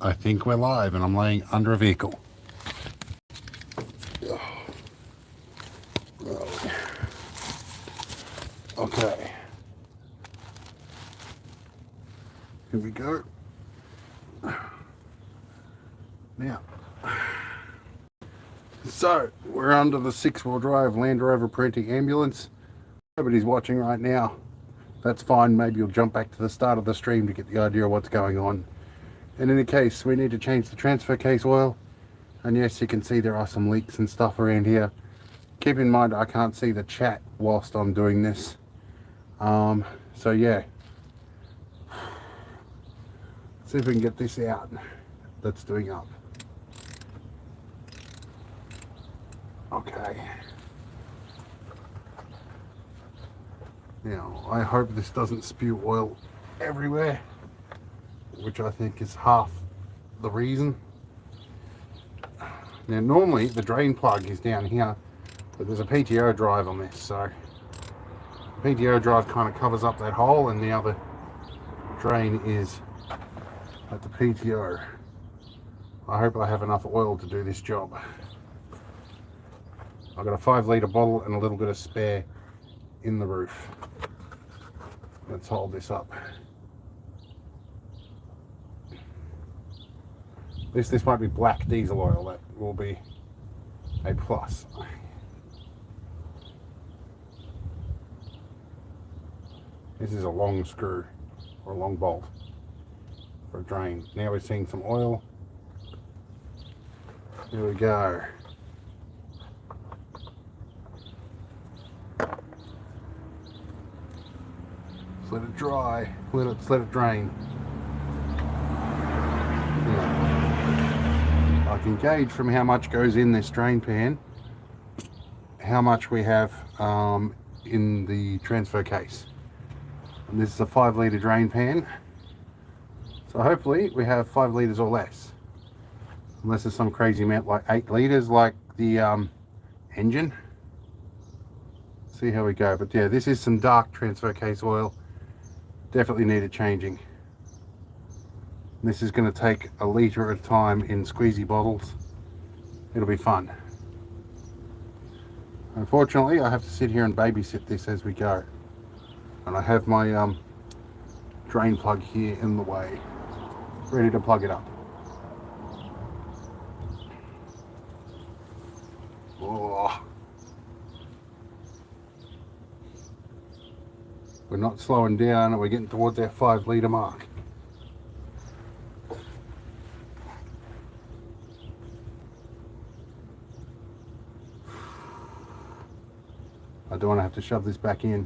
I think we're live and I'm laying under a vehicle. Okay. Here we go. Now, so we're under the 6-wheel drive Land Rover Parenti ambulance. Nobody's watching right now. That's fine. Maybe you'll jump back to the start of the stream to get the idea of what's going on. In any case, we need to change the transfer case oil. And yes, you can see there are some leaks and stuff around here. Keep in mind, I can't see the chat whilst I'm doing this. So yeah. Let's see if we can get this out. That's doing up. Okay. Now, I hope this doesn't spew oil everywhere, which I think is half the reason. Now, normally the drain plug is down here, but there's a PTO drive on this, so the PTO drive kind of covers up that hole, and the other drain is at the PTO. I hope I have enough oil to do this job. I've got a 5-litre bottle and a little bit of spare in the roof. Let's hold this up. This might be black diesel oil. That will be a plus. This is a long screw or a long bolt for a drain. Now we're seeing some oil. Here we go. Just let it dry. Let it drain. Yeah. I can gauge from how much goes in this drain pan how much we have in the transfer case. And this is a 5-litre drain pan, so hopefully we have 5 litres or less, unless there's some crazy amount like 8 litres like the engine. See how we go. But yeah, this is some dark transfer case oil. Definitely needed changing. This is going to take a litre at a time in squeezy bottles. It'll be fun. Unfortunately, I have to sit here and babysit this as we go. And I have my drain plug here in the way, ready to plug it up. Oh. We're not slowing down, and we're getting towards our 5-litre mark. I don't want to have to shove this back in.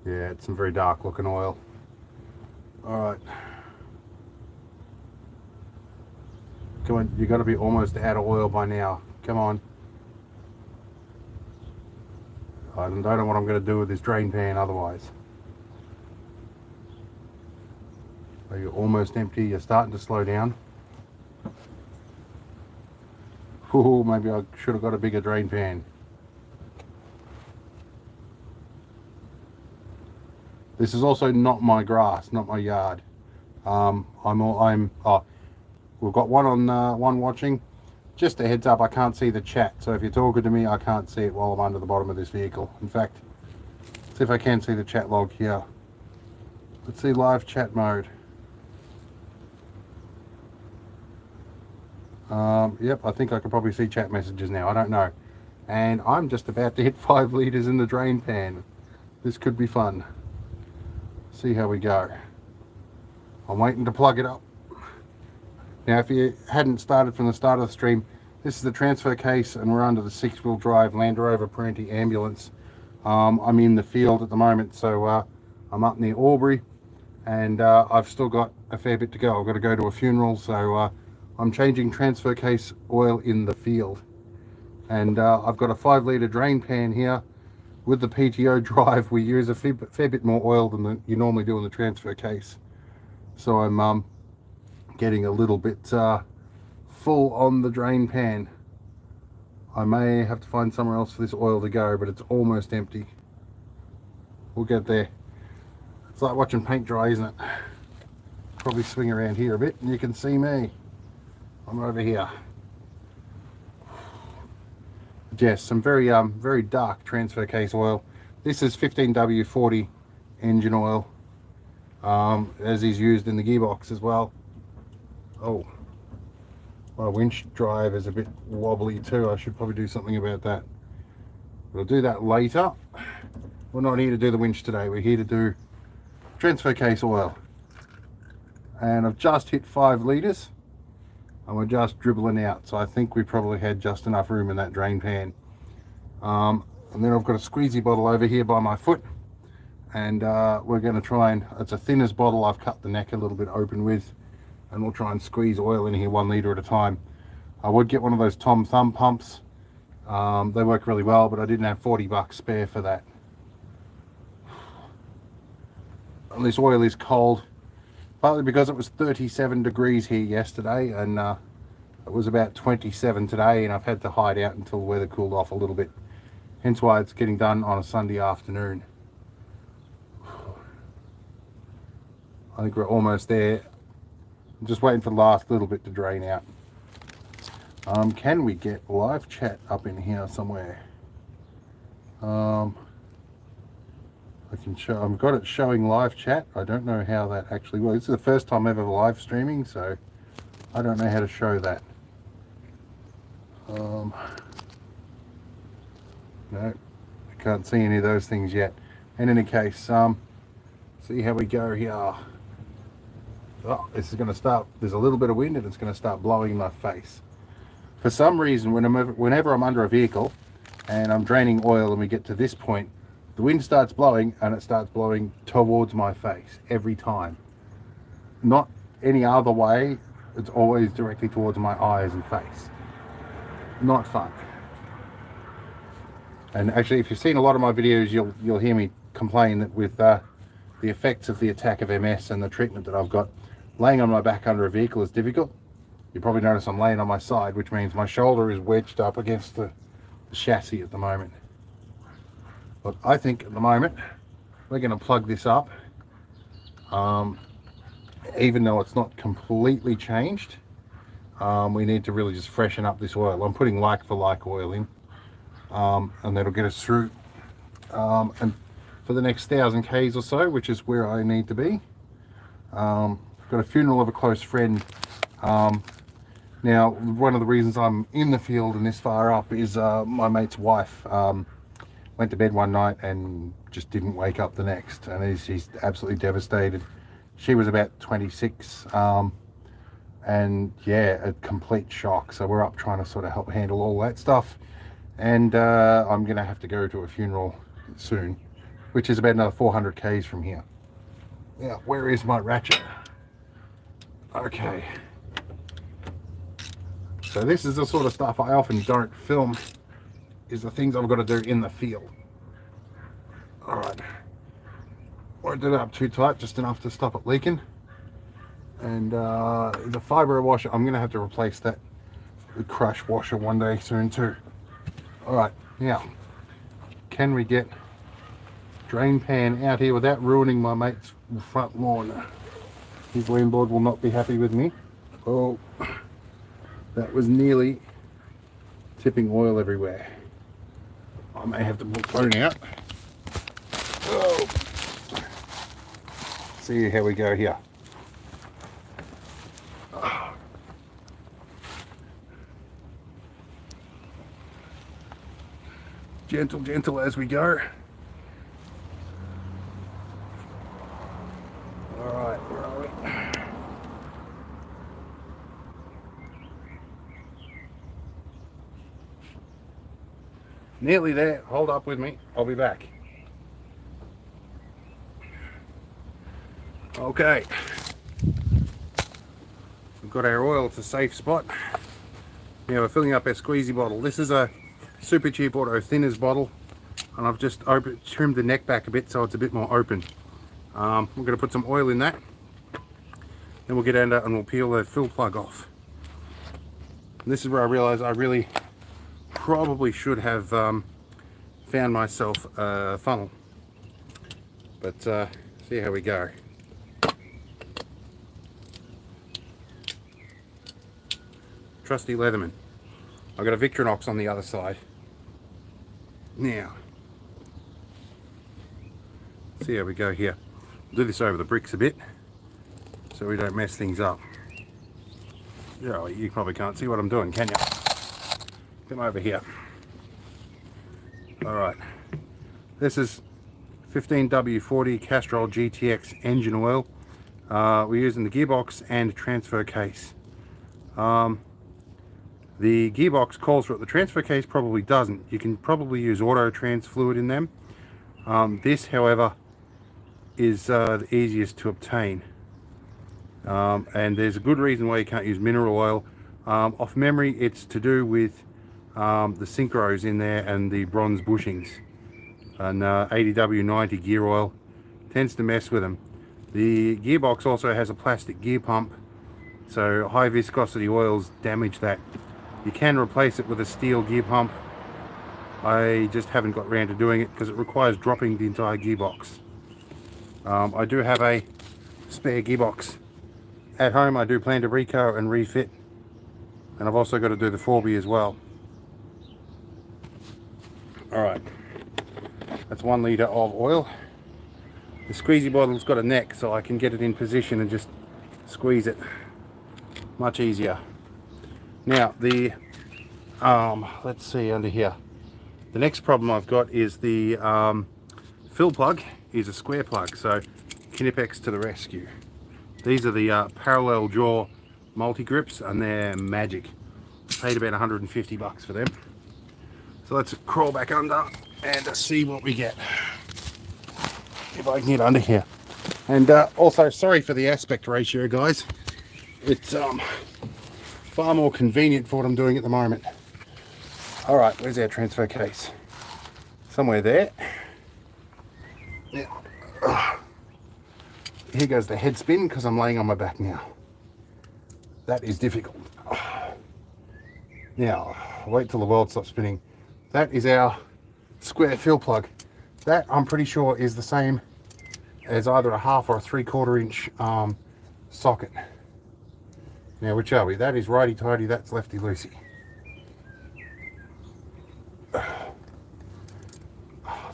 Yeah, it's some very dark looking oil. Alright. Come on, you got to be almost out of oil by now. Come on. I don't know what I'm going to do with this drain pan otherwise. Are you almost empty? You're starting to slow down. Ooh, maybe I should have got a bigger drain pan. This is also not my grass, not my yard. We've got one on one watching. Just a heads up, I can't see the chat, so if you're talking to me, I can't see it while I'm under the bottom of this vehicle. In fact, let's see if I can see the chat log here. Let's see live chat mode. Yep, I think I can probably see chat messages now. I don't know. And I'm just about to hit 5 litres in the drain pan. This could be fun. See how we go. I'm waiting to plug it up. Now, if you hadn't started from the start of the stream, this is the transfer case, and we're under the 6-wheel drive Land Rover Parenti ambulance. I'm in the field at the moment, so I'm up near Albury, and I've still got a fair bit to go. I've got to go to a funeral, so I'm changing transfer case oil in the field. And I've got a 5-litre drain pan here. With the PTO drive, we use a fair bit more oil than you normally do in the transfer case. So I'm getting a little bit full on the drain pan. I may have to find somewhere else for this oil to go, but it's almost empty. we'll get there. It's like watching paint dry, isn't it? Probably swing around here a bit and you can see me. I'm over here. Yes, some very very dark transfer case oil. This is 15W40 engine oil, as is used in the gearbox as well. Oh, my winch drive is a bit wobbly too. I should probably do something about that. We'll do that later. We're not here to do the winch today. We're here to do transfer case oil. And I've just hit 5 litres and we're just dribbling out. So I think we probably had just enough room in that drain pan. And then I've got a squeezy bottle over here by my foot. And we're going to try and, it's a thinners bottle I've cut the neck a little bit open with. And we'll try and squeeze oil in here 1 litre at a time. I would get one of those Tom Thumb pumps. They work really well, but I didn't have 40 bucks spare for that. And this oil is cold, partly because it was 37 degrees here yesterday, and it was about 27 today, and I've had to hide out until the weather cooled off a little bit. Hence why it's getting done on a Sunday afternoon. I think we're almost there. I'm just waiting for the last little bit to drain out. Can we get live chat up in here somewhere? I can show, I've got it showing live chat. I don't know how that actually works. This is the first time ever live streaming, so I don't know how to show that. No, I can't see any of those things yet. In any case, see how we go here. Oh, this is going to start, there's a little bit of wind and it's going to start blowing in my face. For some reason, whenever I'm under a vehicle and I'm draining oil and we get to this point, the wind starts blowing and it starts blowing towards my face every time. Not any other way, it's always directly towards my eyes and face. Not fun. And actually, if you've seen a lot of my videos, you'll hear me complain that with the effects of the attack of MS and the treatment that I've got, laying on my back under a vehicle is difficult. You probably notice I'm laying on my side, which means my shoulder is wedged up against the chassis at the moment. But I think at the moment we're going to plug this up, even though it's not completely changed. We need to really just freshen up this oil. I'm putting like for like oil in, and that'll get us through and for the next 1,000 k's or so, which is where I need to be. I've got a funeral of a close friend. Now, one of the reasons I'm in the field and this far up is my mate's wife went to bed one night and just didn't wake up the next, and she's absolutely devastated. She was about 26, and yeah, a complete shock. So we're up trying to sort of help handle all that stuff, and I'm gonna have to go to a funeral soon, which is about another 400 k's from here. Now, where is my ratchet? Okay, so this is the sort of stuff I often don't film, is the things I've got to do in the field. All right, won't do that up too tight, just enough to stop it leaking. And the fibre washer, I'm going to have to replace that crush washer one day soon too. All right, now, can we get drain pan out here without ruining my mate's front lawn? His landlord will not be happy with me. Oh, that was nearly tipping oil everywhere. I may have to pull the phone out. Oh. See how we go here. Gentle, gentle as we go. All right, where are we? Nearly there. Hold up with me. I'll be back. Okay. We've got our oil. It's a safe spot. Now we're filling up our squeezy bottle. This is a super cheap auto thinners bottle, and I've just trimmed the neck back a bit so it's a bit more open. We're going to put some oil in that, then we'll get under and we'll peel the fill plug off. And this is where I realize I really probably should have found myself a funnel. But see how we go. Trusty Leatherman. I've got a Victorinox on the other side. Now, see how we go here. I'll do this over the bricks a bit so we don't mess things up. Yeah, you probably can't see what I'm doing, can you? Come over here. Alright, this is 15W40 Castrol GTX engine oil. We're using the gearbox and transfer case. The gearbox calls for it, the transfer case probably doesn't. You can probably use auto trans fluid in them. This, however, is the easiest to obtain. And there's a good reason why you can't use mineral oil. Off memory, it's to do with the synchros in there and the bronze bushings. And 80W90 gear oil tends to mess with them. The gearbox also has a plastic gear pump, so high viscosity oils damage that. You can replace it with a steel gear pump. I just haven't got around to doing it because it requires dropping the entire gearbox. I do have a spare gearbox at home. I do plan to reco and refit, and I've also got to do the 4B as well. Alright, that's 1 litre of oil. The squeezy bottle's got a neck, so I can get it in position and just squeeze it much easier. Now the let's see under here, the next problem I've got is the fill plug is a square plug, so Knipex to the rescue. These are the parallel jaw multi grips, and they're magic. Paid about 150 bucks for them. So let's crawl back under and see what we get, if I can get under here. And also, sorry for the aspect ratio, guys. It's far more convenient for what I'm doing at the moment. All right, where's our transfer case? Somewhere there. Now, here goes the head spin because I'm laying on my back now. That is difficult. Now, wait till the world stops spinning. That is our square fill plug. That, I'm pretty sure, is the same as either a 1/2 or a 3/4 inch socket. Now, which are we? That is righty tighty, that's lefty loosey.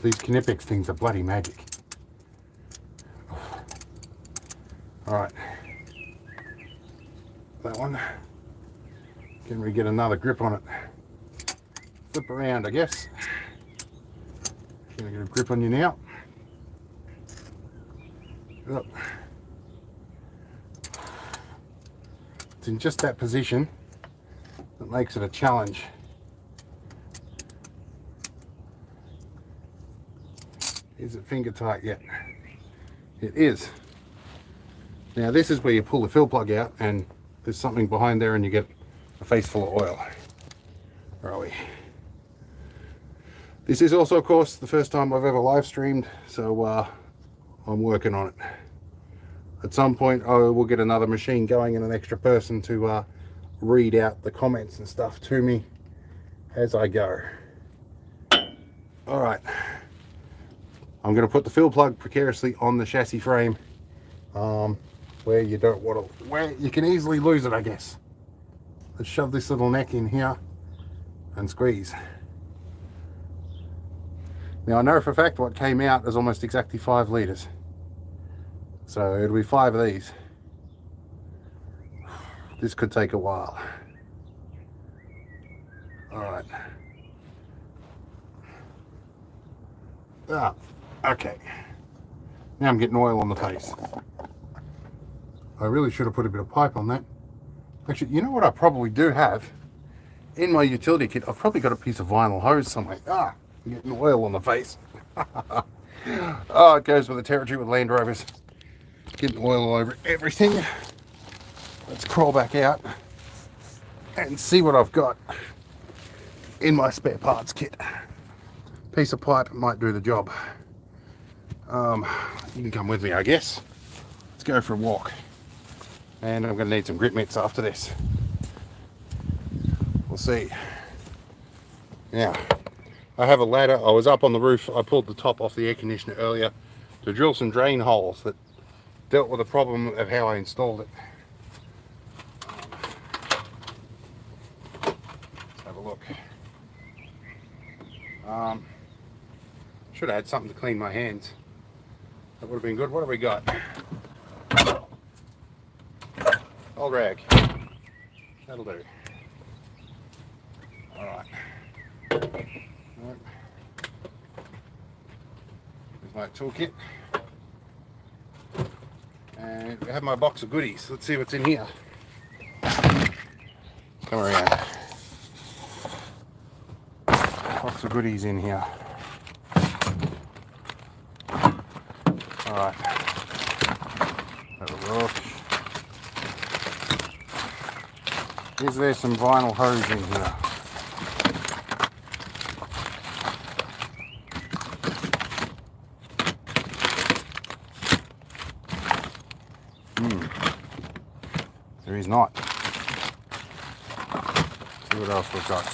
These Knipex things are bloody magic. Alright. That one. Can we get another grip on it? Flip around, I guess. Gonna get a grip on you now. Look. It's in just that position that makes it a challenge. Is it finger tight yet? It is. Now this is where you pull the fill plug out and there's something behind there and you get a face full of oil. Where are we? This is also, of course, the first time I've ever live streamed, so I'm working on it. At some point I will get another machine going and an extra person to read out the comments and stuff to me as I go. Alright, I'm going to put the fill plug precariously on the chassis frame, where you don't want to, where you can easily lose it, I guess. Let's shove this little neck in here and squeeze. Now I know for a fact what came out is almost exactly 5 litres. So it'll be 5 of these. This could take a while. Alright. Ah, okay. Now I'm getting oil on the face. I really should have put a bit of pipe on that. Actually, you know what I probably do have? In my utility kit, I've probably got a piece of vinyl hose somewhere. Ah, I'm getting oil on the face. Oh, it goes with the territory with Land Rovers. Getting oil all over everything. Let's crawl back out and see what I've got in my spare parts kit. Piece of pipe might do the job. You can come with me, I guess. Let's go for a walk. And I'm going to need some grip mitts after this. We'll see. Now, I have a ladder. I was up on the roof. I pulled the top off the air conditioner earlier to drill some drain holes that dealt with the problem of how I installed it. Let's have a look. Should have had something to clean my hands. That would have been good. What have we got? Old rag. That'll do. Alright. There's my toolkit. And we have my box of goodies. Let's see what's in here. Come around. Box of goodies in here. Alright. Have a look. Is there some vinyl hose in here? There is not. See what else we've got.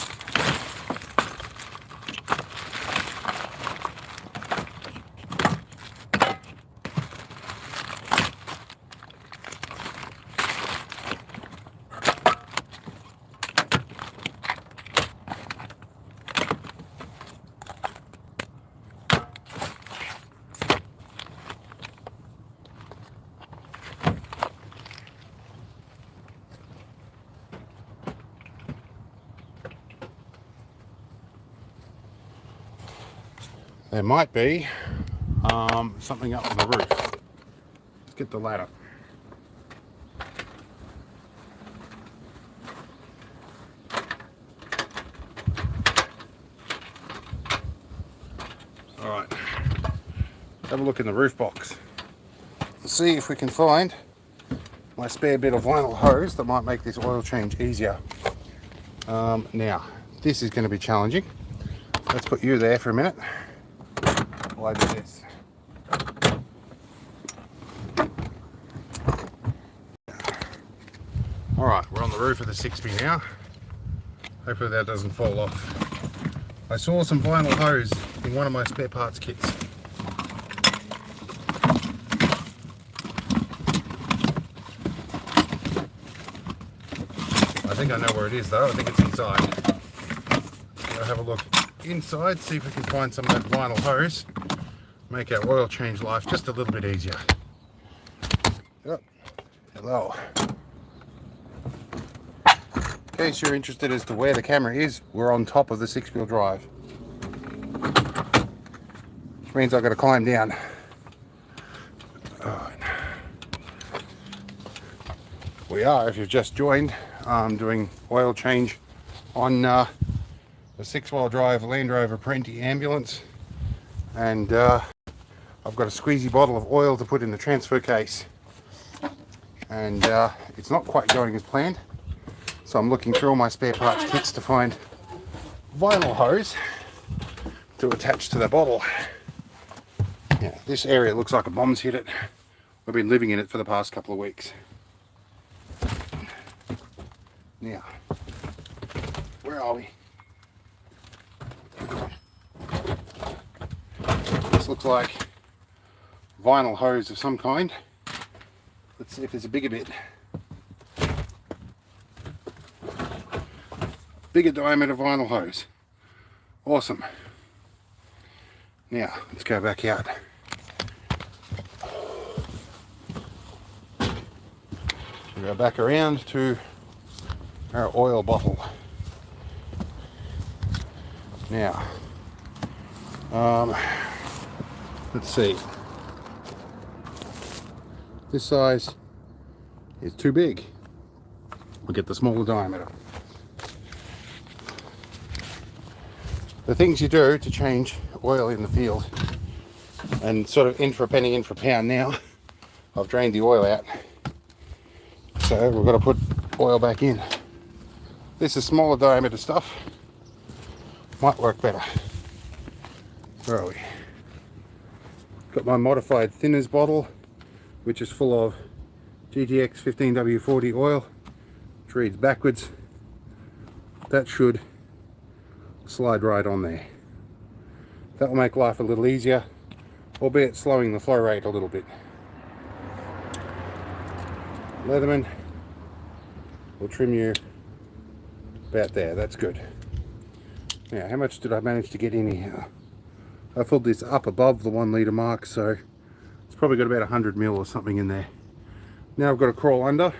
There might be something up on the roof. Let's get the ladder. Alright, have a look in the roof box. Let's see if we can find my spare bit of vinyl hose that might make this oil change easier. Now, this is going to be challenging. Let's put you there for a minute. While I do this. Alright, we're on the roof of the 6B now. Hopefully that doesn't fall off. I saw some vinyl hose in one of my spare parts kits. I think I know where it is though. I think it's inside. I'll have a look inside, see if we can find some of that vinyl hose. Make our oil change life just a little bit easier. Oh, hello. In case you're interested as to where the camera is, we're on top of the 6-wheel drive. Which means I've got to climb down. Alright. We are, if you've just joined, doing oil change on the 6-wheel drive Land Rover Perenti ambulance. And I've got a squeezy bottle of oil to put in the transfer case, and it's not quite going as planned, so I'm looking through all my spare parts kits to find vinyl hose to attach to the bottle. Yeah, this area looks like a bomb's hit it. We've been living in it for the past couple of weeks. Now, where are we? This looks like vinyl hose of some kind. Let's see if there's a bigger bit. Bigger diameter vinyl hose. Awesome. Now, let's go back out. We go back around to our oil bottle. Now, let's see. This size is too big. We'll get the smaller diameter. The things you do to change oil in the field, and sort of in for a penny, in for a pound now. I've drained the oil out, so we've got to put oil back in. This is smaller diameter stuff. Might work better. Where are we? Got my modified thinners bottle, which is full of GTX 15W40 oil, which reads backwards. That should slide right on there. That will make life a little easier albeit slowing the flow rate a little bit. Leatherman will trim you about there. That's good. Now, how much did I manage to get in here? I filled this up above the 1 litre mark, so it's probably got about 100 ml or something in there. Now I've got to crawl under,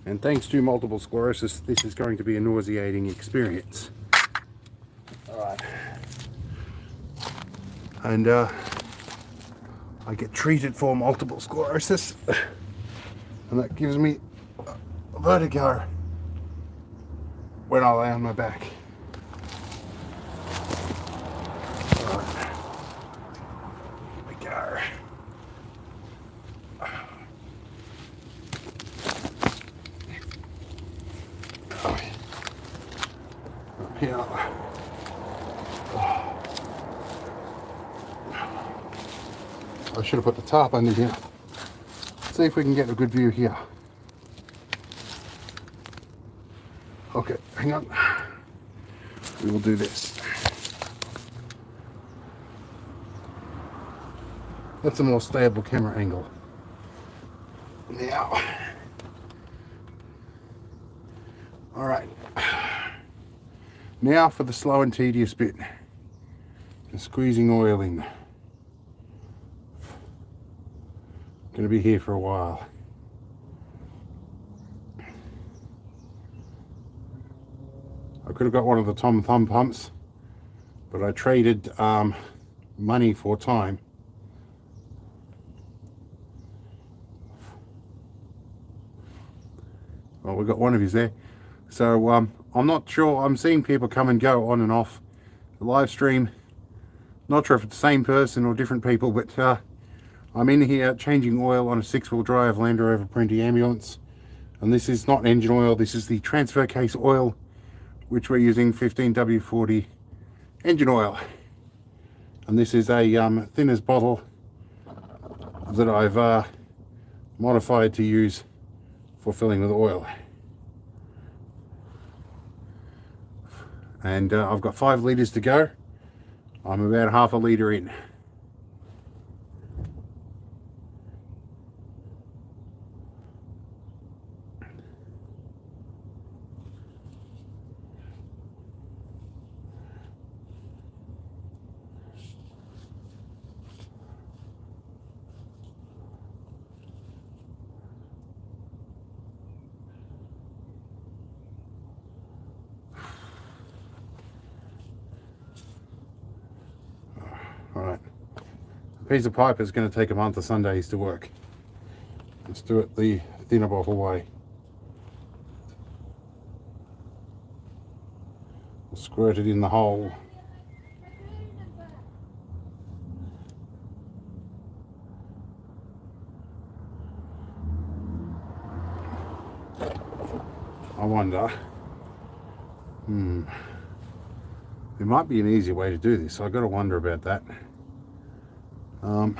and thanks to multiple sclerosis, this is going to be a nauseating experience. Alright. And I get treated for multiple sclerosis, and that gives me vertigo when I lay on my back. Alright. Here we go. Up here. I should have put the tarp under here. Let's see if we can get a good view here. Okay, hang on. We will do this. That's a more stable camera angle. Now, all right. Now for the slow and tedious bit, the squeezing oil in. Going to be here for a while. I could have got one of the Tom Thumb pumps, but I traded money for time. Well, we've got one of his there. So I'm not sure. I'm seeing people come and go on and off the live stream. Not sure if it's the same person or different people, but I'm in here changing oil on a 6-wheel drive Land Rover Printy ambulance. And this is not engine oil, this is the transfer case oil, which we're using 15W40 engine oil. And this is a thinners bottle that I've modified to use for filling with oil. And I've got 5 litres to go. I'm about half a litre in. Alright, a piece of pipe is going to take a month of Sundays to work. Let's do it the thinner bottle way. We'll squirt it in the hole. I wonder, there might be an easier way to do this. I've got to wonder about that. The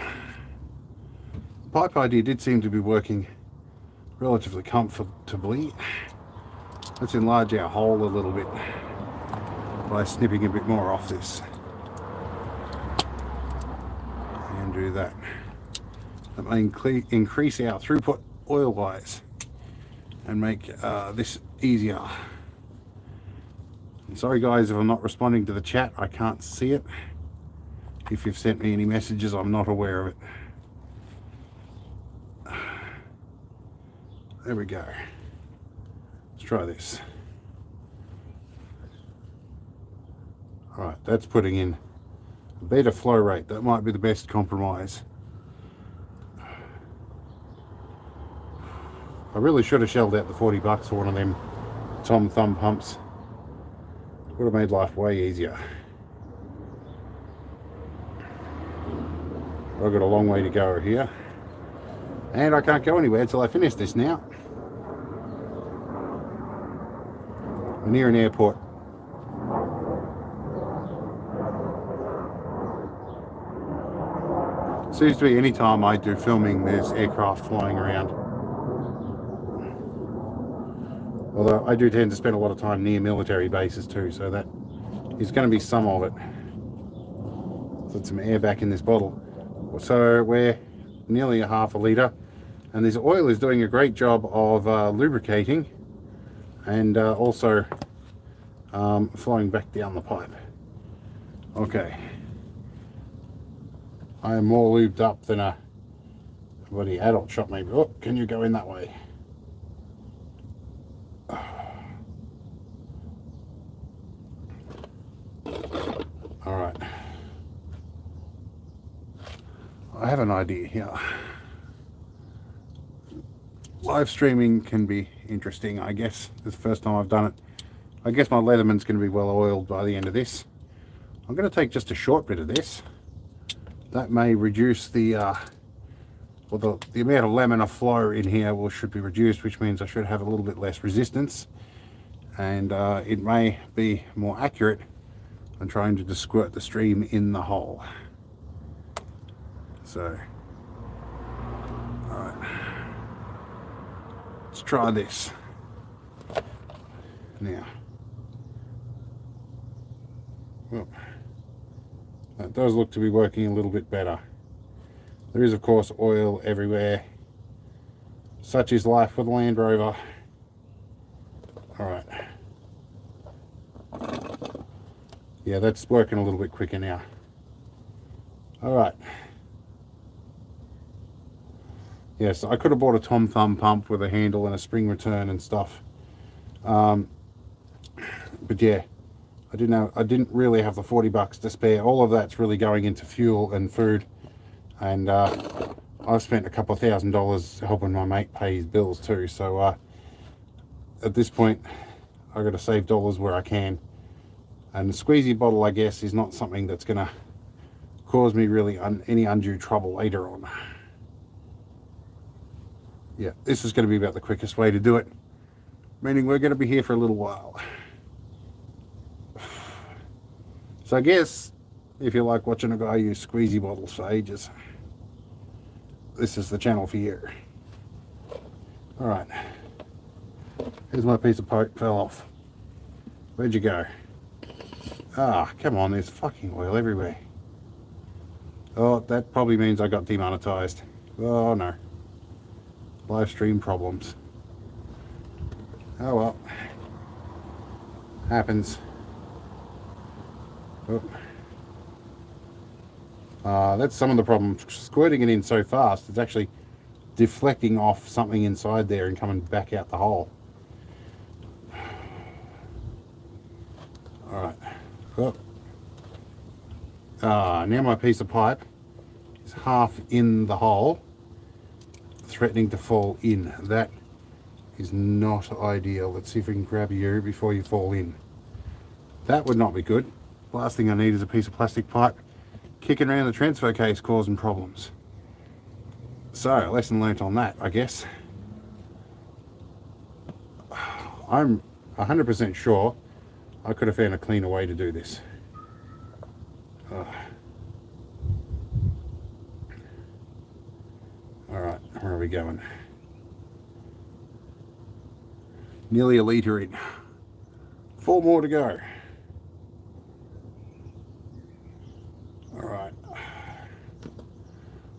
pipe idea did seem to be working relatively comfortably. Let's enlarge our hole a little bit by snipping a bit more off this. And do that. That may increase our throughput oil-wise and make this easier. I'm sorry guys if I'm not responding to the chat, I can't see it. If you've sent me any messages, I'm not aware of it. There we go. Let's try this. Alright, that's putting in a better flow rate. That might be the best compromise. I really should have shelled out the 40 bucks for one of them Tom Thumb pumps. Would have made life way easier. I've got a long way to go here. And I can't go anywhere until I finish this now. We're near an airport. Seems to be any time I do filming, there's aircraft flying around. Although I do tend to spend a lot of time near military bases too, so that is going to be some of it. Put some air back in this bottle. So we're nearly a half a litre, and this oil is doing a great job of lubricating and also flowing back down the pipe. Okay, I am more lubed up than a bloody adult shop maybe. Oh, can you go in that way? All right, I have an idea here. Live streaming can be interesting, I guess. This is the first time I've done it. I guess my Leatherman's going to be well oiled by the end of this. I'm going to take just a short bit of this. That may reduce the the amount of laminar flow in here should be reduced, which means I should have a little bit less resistance, and it may be more accurate than trying to just squirt the stream in the hole. So, all right, let's try this now. Well, that does look to be working a little bit better. There is, of course, oil everywhere. Such is life with a Land Rover. All right. Yeah, that's working a little bit quicker now. All right. Yes, I could have bought a Tom Thumb pump with a handle and a spring return and stuff. But yeah, I didn't really have the $40 to spare. All of that's really going into fuel and food. And I've spent a couple of $1,000 helping my mate pay his bills too. So at this point, I've got to save dollars where I can. And the squeezy bottle, I guess, is not something that's going to cause me really any undue trouble later on. Yeah, this is going to be about the quickest way to do it. Meaning we're going to be here for a little while. So I guess if you like watching a guy use squeezy bottles for ages, this is the channel for you. All right, here's my piece of pipe, fell off. Where'd you go? Ah, come on, there's fucking oil everywhere. Oh, that probably means I got demonetized. Oh no, live stream problems. Oh well, happens. Oh. That's some of the problem. Squirting it in so fast, it's actually deflecting off something inside there and coming back out the hole. All right. Oh. Now my piece of pipe is half in the hole, threatening to fall in. That is not ideal. Let's see if we can grab you before you fall in. That would not be good. Last thing I need is a piece of plastic pipe kicking around the transfer case causing problems. So, lesson learnt on that, I guess. I'm 100% sure I could have found a cleaner way to do this. Alright, where are we going? Nearly a litre in. 4 more to go. Alright.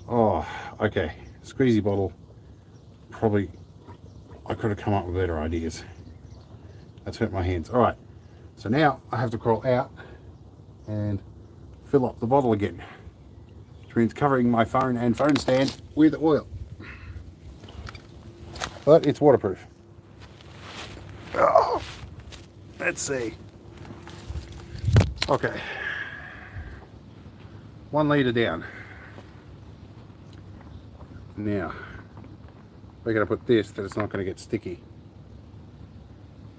Oh, okay. Squeezy bottle. Probably, I could have come up with better ideas. That's hurt my hands. Alright. So now I have to crawl out and fill up the bottle again. Which means covering my phone and phone stand with oil. But it's waterproof. Oh, let's see. Okay. 1 litre down. Now, we're going to put this that it's not going to get sticky.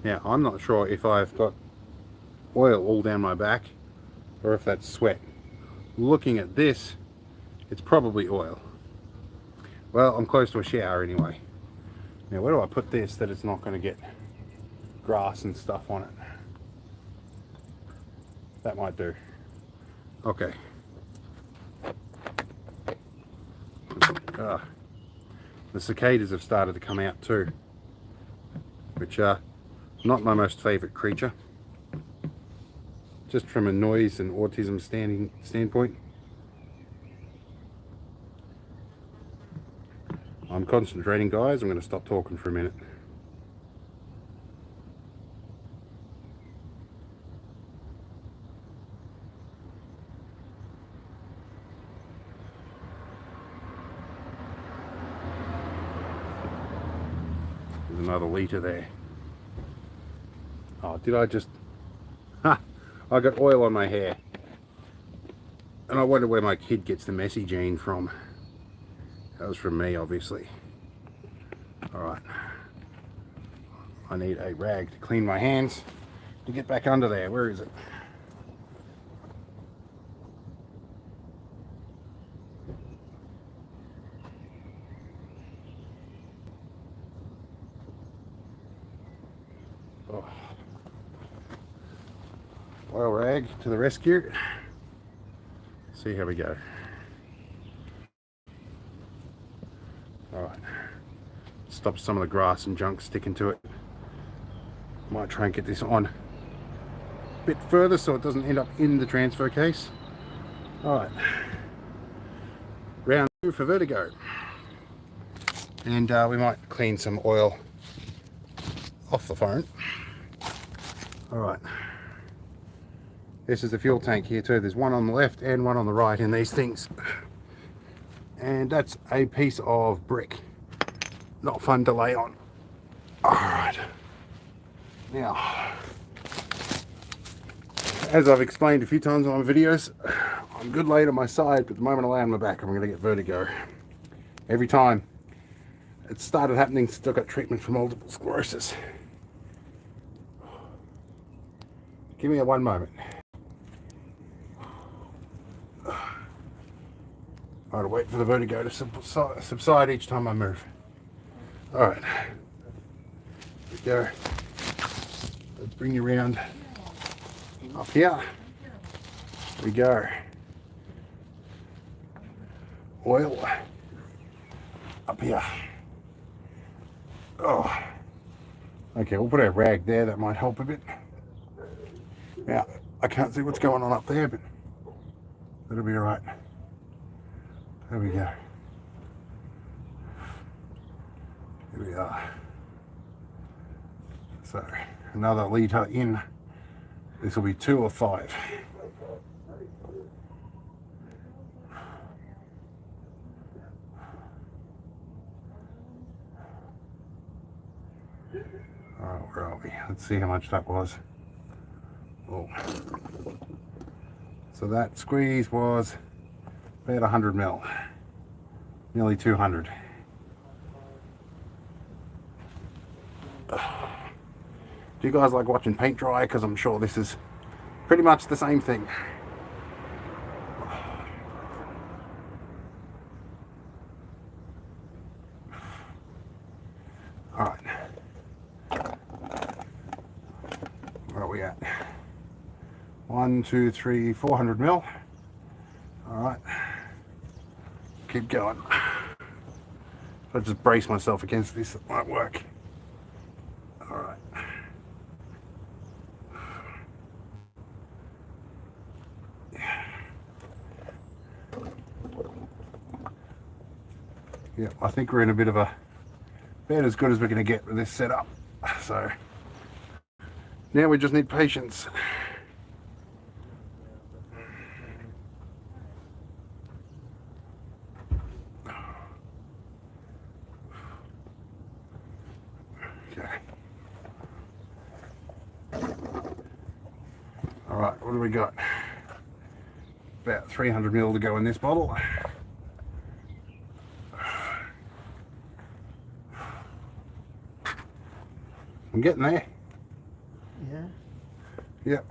Now, I'm not sure if I've got oil all down my back or if that's sweat. Looking at this, it's probably oil. Well, I'm close to a shower anyway. Now, where do I put this that it's not going to get grass and stuff on it? That might do. Okay. The cicadas have started to come out too, which are not my most favourite creature, just from a noise and autism standpoint. I'm concentrating, guys. I'm going to stop talking for a minute. There's another litre there. Oh, did I just... Ha! I got oil on my hair. And I wonder where my kid gets the messy gene from. That was from me, obviously. Alright. I need a rag to clean my hands to get back under there. Where is it? Oh. Oil rag to the rescue. See how we go. Alright. Stop some of the grass and junk sticking to it. Might try and get this on a bit further so it doesn't end up in the transfer case. Alright. Round 2 for vertigo. And we might clean some oil off the phone. Alright. This is the fuel tank here too. There's one on the left and one on the right in these things. And that's a piece of brick. Not fun to lay on. Alright. Now, as I've explained a few times on my videos, I'm good laid on my side, but the moment I lay on my back, I'm going to get vertigo. Every time. It started happening since I got treatment for multiple sclerosis. Give me a one moment. I gotta wait for the vertigo to subside each time I move. Alright. Here we go. Let's bring you around up here. Here we go. Oil up here. Oh. Okay, we'll put our rag there. That might help a bit. Now, I can't see what's going on up there, but it'll be alright. There we go. Here we are. So, another litre in. This will be 2 or 5. Alright, where are we? Let's see how much that was. Oh. So that squeeze was about 100 mil. Nearly 200. Do you guys like watching paint dry? Because I'm sure this is pretty much the same thing. Alright. Where are we at? 1, 2, 3, 400 mil. Alright. Keep going. If I just brace myself against this, it might work. Alright. Yeah, I think we're in a bit of a about as good as we're going to get with this setup. So now we just need patience. Okay. All right, what do we got? About 300 ml to go in this bottle. I'm getting there. Yeah. Yep.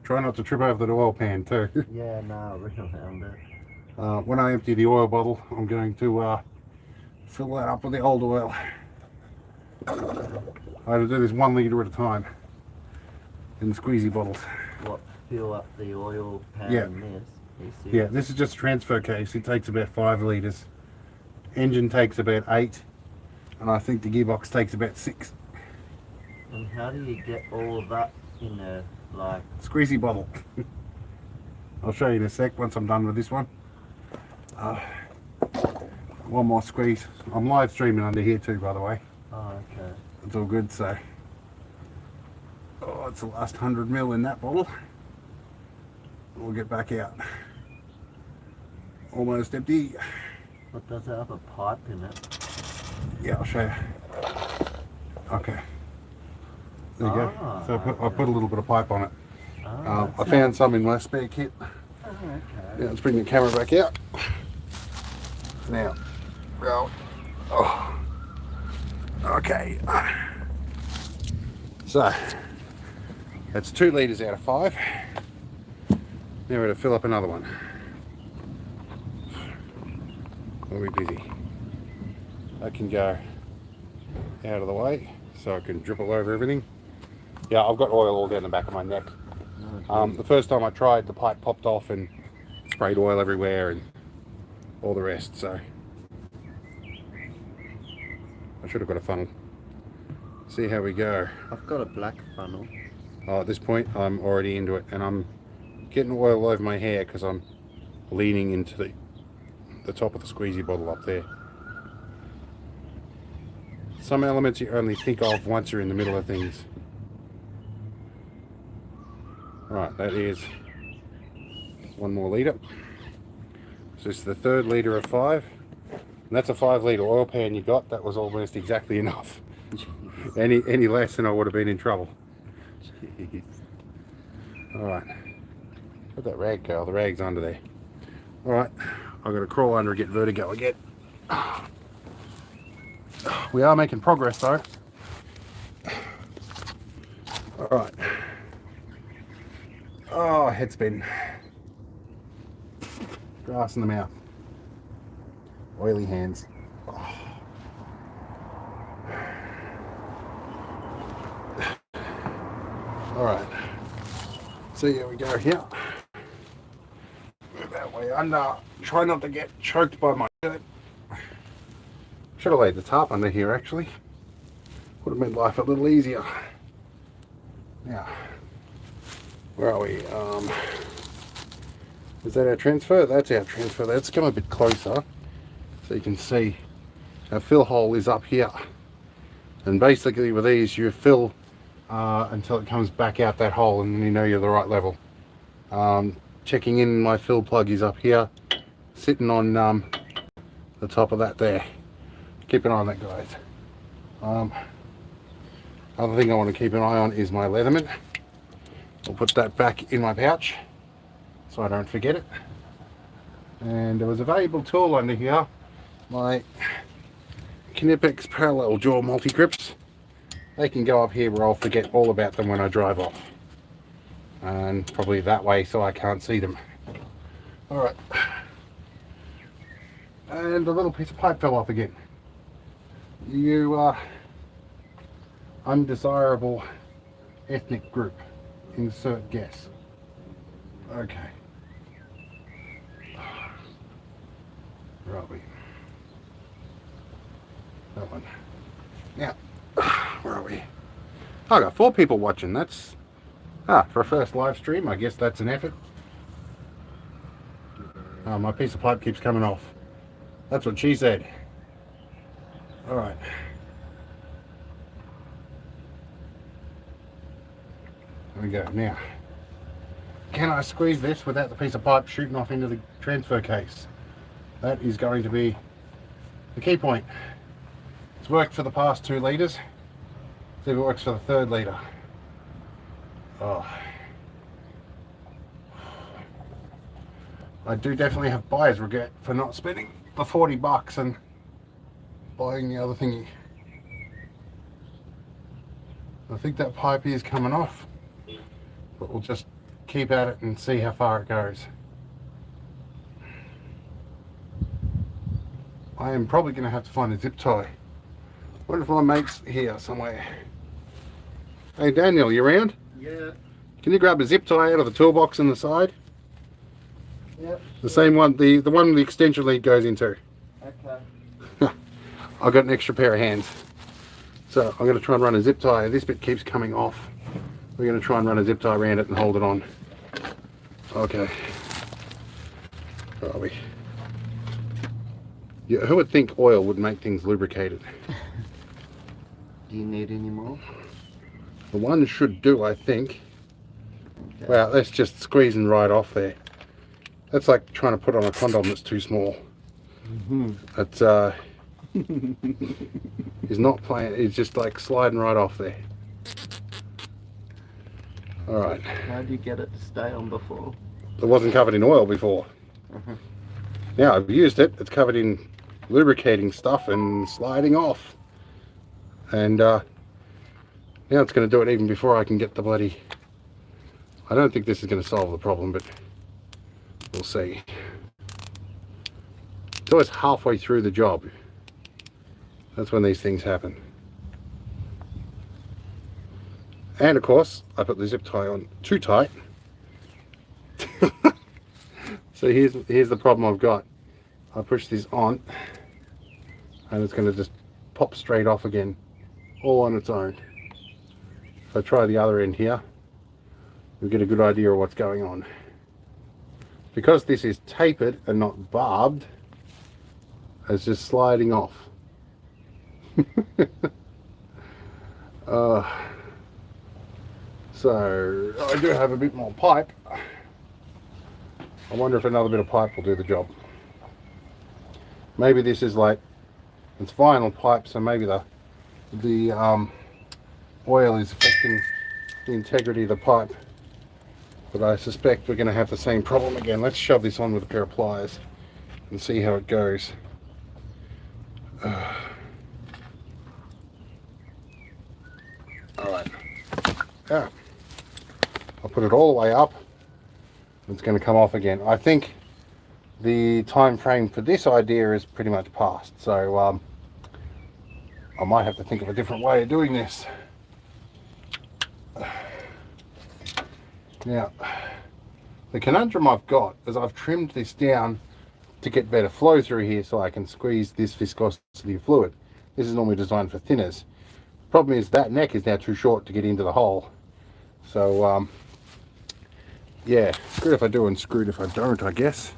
Try not to trip over the oil pan too. Yeah, no, we're around it. When I empty the oil bottle, I'm going to fill that up with the old oil. I have to do this 1 litre at a time in the squeezy bottles. What, fill up the oil pan Yeah. in this? Yeah, this is just a transfer case. It takes about 5 litres. Engine takes about 8, and I think the gearbox takes about 6. And how do you get all of that in a, like... Squeezy bottle. I'll show you in a sec once I'm done with this one. one more squeeze. I'm live streaming under here too, by the way. Oh, okay. It's all good, so. Oh, it's the last 100 ml in that bottle. We'll get back out. Almost empty. What, does it have a pipe in it? Yeah, I'll show you. Okay. There you go. So I put a little bit of pipe on it. I found some in my spare kit. Oh, okay. Yeah, let's bring the camera back out. Now, well, oh, okay. So, that's 2 litres out of 5. Now we're going to fill up another one. We'll be busy. I can go out of the way so I can drip all over everything. Yeah, I've got oil all down the back of my neck. The first time I tried, the pipe popped off and sprayed oil everywhere and all the rest, so I should have got a funnel. See how we go. I've got a black funnel. Oh, at this point I'm already into it, and I'm getting oil over my hair because I'm leaning into the top of the squeezy bottle up there. Some elements you only think of once you're in the middle of things. Right, that is 1 more litre. So it's the 3rd litre of 5. And that's a 5 litre oil pan you got. That was almost exactly enough. Any less and I would have been in trouble. Jeez. Alright. Where'd that rag go? The rag's under there. Alright. I've got to crawl under and get vertigo again. We are making progress though. Alright. Oh, head spin. Grass in the mouth. Oily hands. Oh. Alright. So here we go here. Move that way under. Try not to get choked by my shirt. Should have laid the tarp under here actually. Would have made life a little easier. Now, where are we? Is that our transfer? That's our transfer. Let's come a bit closer so you can see our fill hole is up here. And basically with these you fill until it comes back out that hole, and then you know you're the right level. Checking in, my fill plug is up here, sitting on the top of that there. Keep an eye on that, guys. Other thing I want to keep an eye on is my Leatherman. I'll put that back in my pouch so I don't forget it. And there was a valuable tool under here, my Knipex parallel jaw multi-grips. They can go up here where I'll forget all about them when I drive off. And probably that way so I can't see them. Alright. And a little piece of pipe fell off again. You undesirable ethnic group. Insert guess. Okay. Where are we? That one. Now, where are we? Oh, I got 4 people watching. That's for a first live stream. I guess that's an effort. Oh, my piece of pipe keeps coming off. That's what she said. All right. There we go. Now, can I squeeze this without the piece of pipe shooting off into the transfer case? That is going to be the key point. It's worked for the past 2 litres. See if it works for the 3rd litre. Oh. I do definitely have buyer's regret for not spending the 40 bucks and buying the other thingy. I think that pipe is coming off, but we'll just keep at it and see how far it goes. I am probably going to have to find a zip tie. What if my mate's here somewhere? Hey Daniel, you around? Yeah. Can you grab a zip tie out of the toolbox on the side? Yep. The same one, the one the extension lead goes into. Okay. I've got an extra pair of hands. So I'm going to try and run a zip tie. This bit keeps coming off. We're going to try and run a zip tie around it and hold it on. Okay. Where are we? Who would think oil would make things lubricated? Do you need any more? The one should do, I think. Okay. Wow, that's just squeezing right off there. That's like trying to put on a condom that's too small. It's he's not playing. He's just like sliding right off there. All right. How do you get it to stay on before? It wasn't covered in oil before. Now I've used it. It's covered in lubricating stuff and sliding off. And now it's going to do it even before I can get the bloody... I don't think this is going to solve the problem, but we'll see. It's always halfway through the job. That's when these things happen. And of course, I put the zip tie on too tight. So here's the problem I've got. I push this on and it's going to just pop straight off again, all on its own. If I try the other end here, you'll get a good idea of what's going on. Because this is tapered and not barbed, it's just sliding off. So I do have a bit more pipe. I wonder if another bit of pipe will do the job. Maybe this is like, it's vinyl pipe, so maybe the oil is affecting the integrity of the pipe. But I suspect we're going to have the same problem again. Let's shove this on with a pair of pliers and see how it goes. Alright. Yeah. I'll put it all the way up. It's going to come off again. I think the time frame for this idea is pretty much past. So I might have to think of a different way of doing this. Now, the conundrum I've got is I've trimmed this down to get better flow through here so I can squeeze this viscosity of fluid. This is normally designed for thinners. Problem is that neck is now too short to get into the hole. So, yeah, screwed if I do and screwed if I don't, I guess.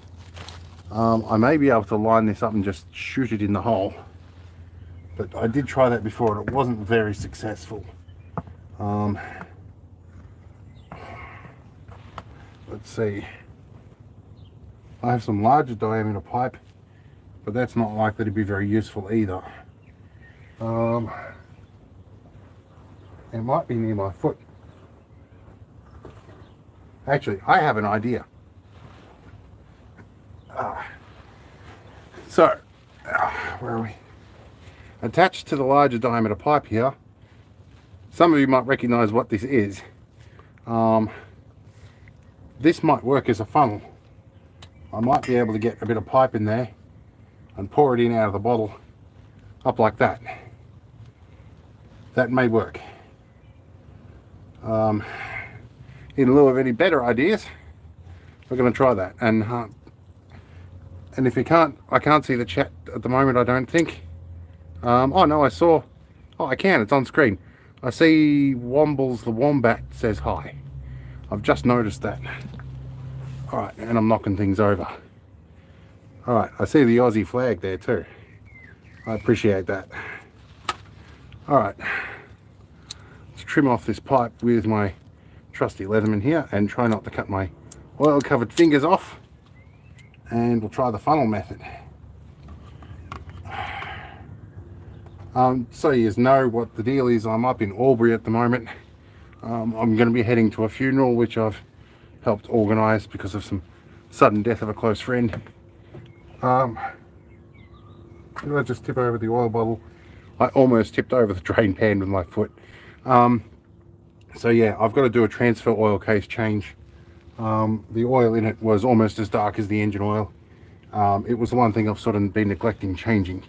I may be able to line this up and just shoot it in the hole. But I did try that before and it wasn't very successful. Let's see. I have some larger diameter pipe, but that's not likely to be very useful either. It might be near my foot. Actually, I have an idea. Where are we? Attached to the larger diameter pipe here, some of you might recognize what this is. This might work as a funnel. I might be able to get a bit of pipe in there and pour it in out of the bottle up like that. That may work. In lieu of any better ideas, we're going to try that. And if you can't, I can't see the chat at the moment, I don't think. Oh no, I saw, oh I can, it's on screen. I see Wombles the Wombat says hi. I've just noticed that. Alright, and I'm knocking things over. Alright, I see the Aussie flag there too. I appreciate that. Alright, let's trim off this pipe with my trusty Leatherman here and try not to cut my oil covered fingers off. And we'll try the funnel method. So you know what the deal is. I'm up in Albury at the moment. I'm going to be heading to a funeral which I've helped organise because of some sudden death of a close friend. Did I just tip over the oil bottle? I almost tipped over the drain pan with my foot. So yeah, I've got to do a transfer oil case change. The oil in it was almost as dark as the engine oil. It was the one thing I've sort of been neglecting changing.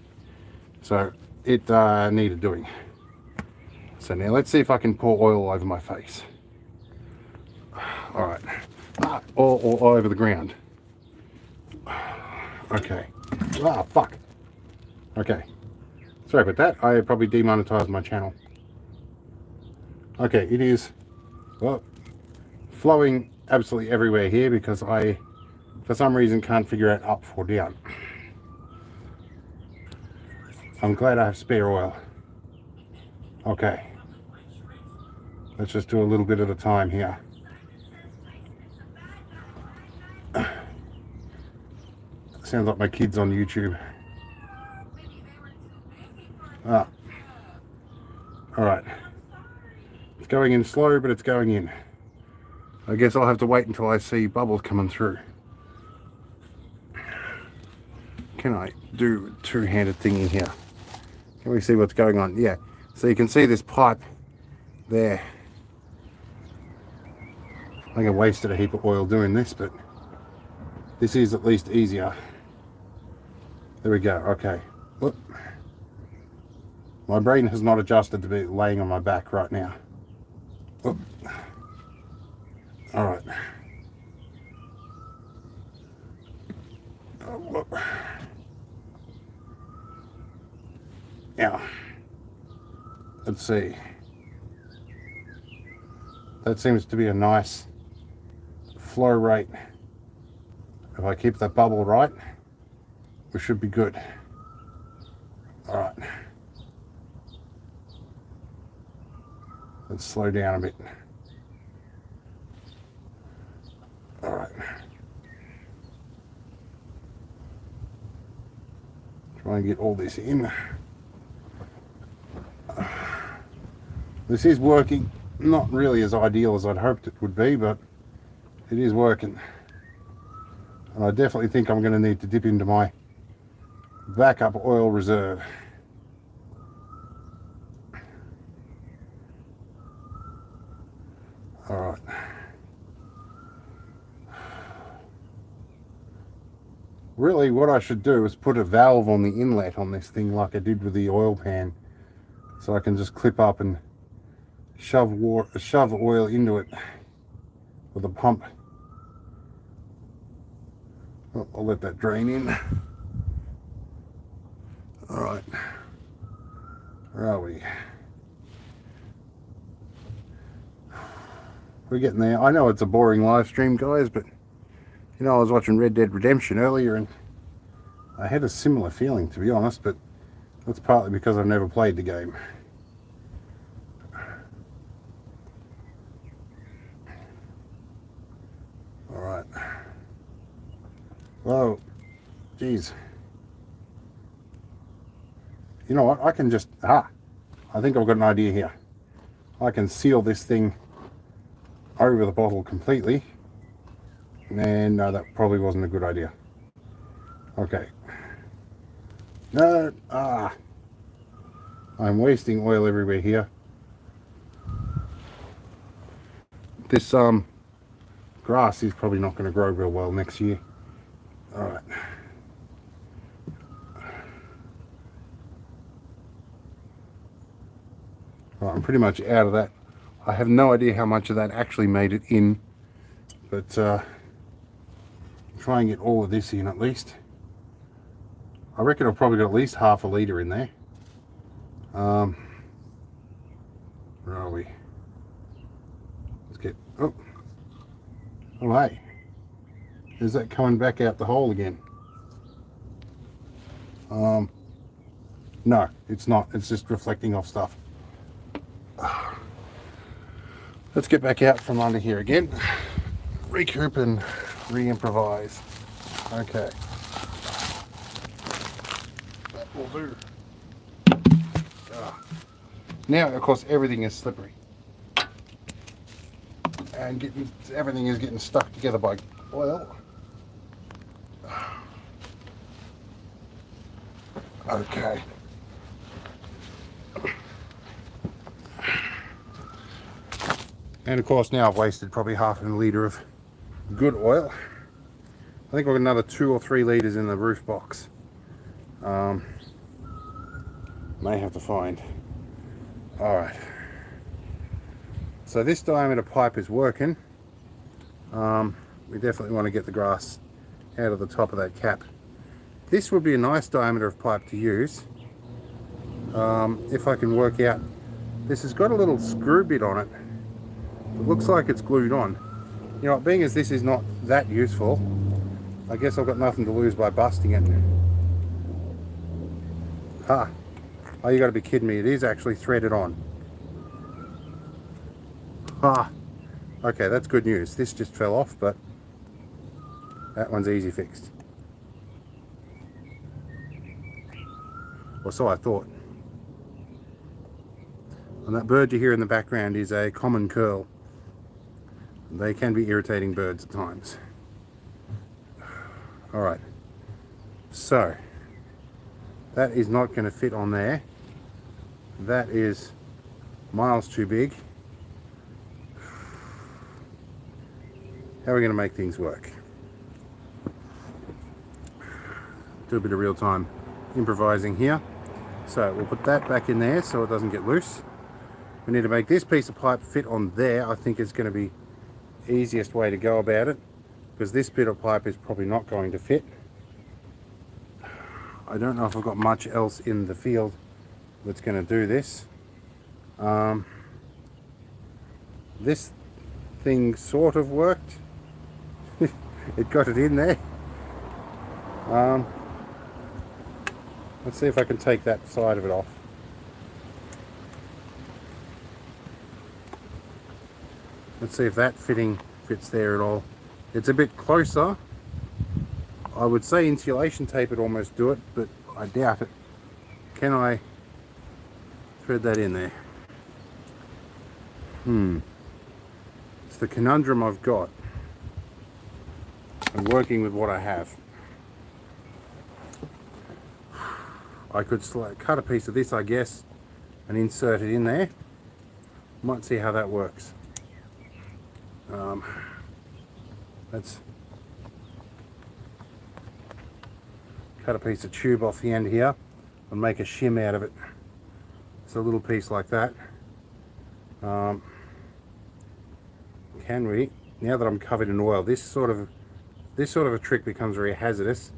So it needed doing. So now let's see if I can pour oil over my face. Alright. Or over the ground. Okay. Ah, fuck. Okay. Sorry about that. I probably demonetized my channel. Okay, it is, well, flowing absolutely everywhere here because I, for some reason, can't figure out up or down. I'm glad I have spare oil. Okay. Let's just do a little bit at a time here. Sounds like my kids on YouTube. Ah. Alright. It's going in slow, but it's going in. I guess I'll have to wait until I see bubbles coming through. Can I do a two-handed thing in here? Can we see what's going on? Yeah. So you can see this pipe there. I think I wasted a heap of oil doing this, but this is at least easier. There we go. Okay. Whoop. My brain has not adjusted to be laying on my back right now. Whoop. All right. Oh, whoop. Now, let's see. That seems to be a nice flow rate. If I keep that bubble right, we should be good. All right. Let's slow down a bit. All right. Try and get all this in. This is working. Not really as ideal as I'd hoped it would be, but it is working. And I definitely think I'm going to need to dip into my backup oil reserve. All right. Really, what I should do is put a valve on the inlet on this thing like I did with the oil pan, so I can just clip up and shove oil into it with a pump. Oh, I'll let that drain in. All right. Where are we? We're getting there. I know it's a boring live stream, guys, but you know, I was watching Red Dead Redemption earlier and I had a similar feeling, to be honest, but that's partly because I've never played the game. All right. Whoa, geez. You know what? I can just, I think I've got an idea here. I can seal this thing over the bottle completely. And no, that probably wasn't a good idea. Okay. No, I'm wasting oil everywhere here. This grass is probably not going to grow real well next year. All right. Well, I'm pretty much out of that. I have no idea how much of that actually made it in, but try and get all of this in at least. I reckon I've probably got at least half a litre in there. Where are we? Let's get, oh hey, is that coming back out the hole again? No, it's not. It's just reflecting off stuff. Let's get back out from under here again. Recoup and re-improvise. Okay. That will do. Now, of course, everything is slippery. And everything is getting stuck together by oil. Okay. And of course now I've wasted probably half a litre of good oil. I think I've got another 2 or 3 litres in the roof box. May have to find. Alright. So this diameter pipe is working. We definitely want to get the grass out of the top of that cap. This would be a nice diameter of pipe to use. If I can work out. This has got a little screw bit on it. It looks like it's glued on. You know, being as this is not that useful, I guess I've got nothing to lose by busting it. Oh, you got to be kidding me. It is actually threaded on. Ah, okay, that's good news. This just fell off, but that one's easy fixed. Or so I thought. And that bird you hear in the background is a common curl. They can be irritating birds at times. Alright, so that is not going to fit on there. That is miles too big. How are we going to make things work? Do a bit of real-time improvising here. So we'll put that back in there so it doesn't get loose. We need to make this piece of pipe fit on there. I think is going to be the easiest way to go about it, because this bit of pipe is probably not going to fit. I don't know if I've got much else in the field that's going to do this. This thing sort of worked. It got it in there. Let's see if I can take that side of it off. Let's see if that fitting fits there at all. It's a bit closer. I would say insulation tape would almost do it, but I doubt it. Can I thread that in there? It's the conundrum I've got. I'm working with what I have. I could cut a piece of this, I guess, and insert it in there. Might see how that works. Let's cut a piece of tube off the end here and make a shim out of it. It's a little piece like that. Can we, now that I'm covered in oil, this sort of a trick becomes very hazardous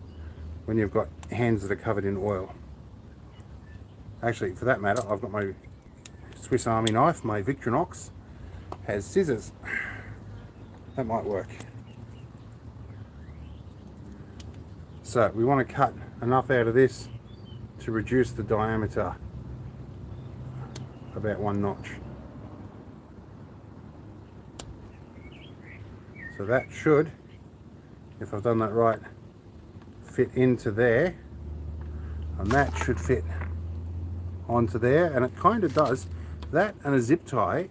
when you've got hands that are covered in oil. Actually, for that matter, I've got my Swiss Army knife, my Victorinox, has scissors. That might work. So we want to cut enough out of this to reduce the diameter about 1 notch. So that should, if I've done that right, fit into there, and that should fit onto there, and it kind of does. That and a zip tie,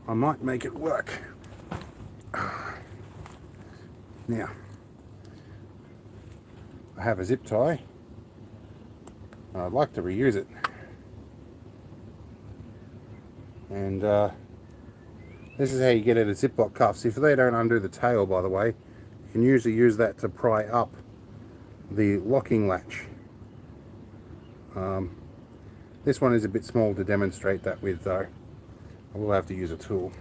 I might make it work. Now, I have a zip tie. I'd like to reuse it. And this is how you get out of Ziploc cuffs. If they don't undo the tail, by the way, you can usually use that to pry up the locking latch. This one is a bit small to demonstrate that with, though. I will have to use a tool.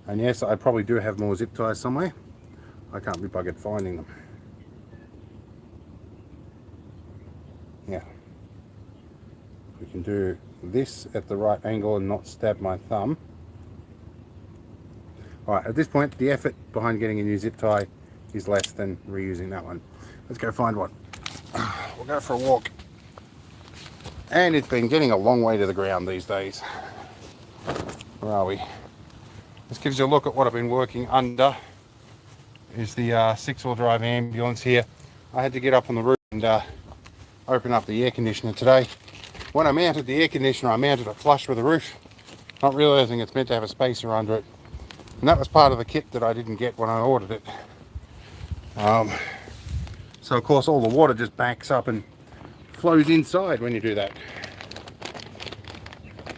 And yes, I probably do have more zip ties somewhere. I can't be buggered finding them. Yeah. We can do this at the right angle and not stab my thumb. Alright, at this point, the effort behind getting a new zip tie is less than reusing that one. Let's go find one. We'll go for a walk. And it's been getting a long way to the ground these days. Where are we? This gives you a look at what I've been working under. Is the 6-wheel drive ambulance here. I had to get up on the roof and open up the air conditioner today. When I mounted the air conditioner, I mounted it flush with the roof, not realizing it's meant to have a spacer under it. And that was part of the kit that I didn't get when I ordered it. So of course all the water just backs up and flows inside when you do that.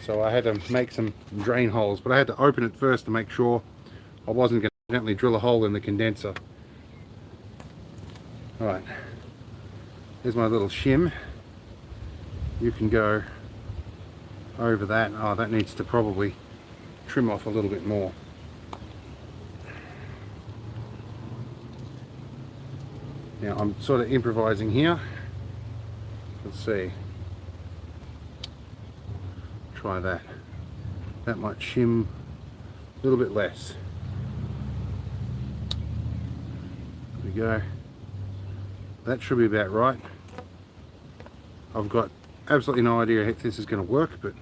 So I had to make some drain holes, but I had to open it first to make sure I wasn't going to accidentally drill a hole in the condenser. Alright, here's my little shim. You can go over that. Oh, that needs to probably trim off a little bit more. Now I'm sort of improvising here. Let's see. Try that. That might shim a little bit less. There we go. That should be about right. I've got absolutely no idea if this is going to work, but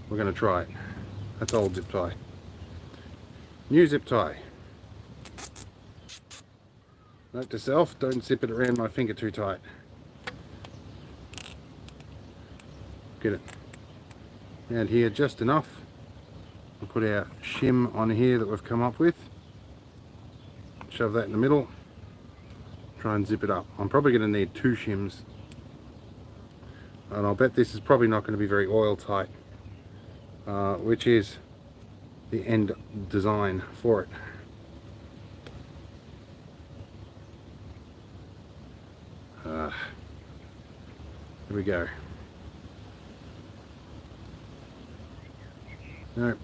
we're going to try it. That's old zip tie. New zip tie. Note to self, don't zip it around my finger too tight. Get it around here just enough. We'll put our shim on here that we've come up with. Shove that in the middle. Try and zip it up. I'm probably going to need 2 shims. And I'll bet this is probably not going to be very oil tight, which is the end design for it. Here we go. No,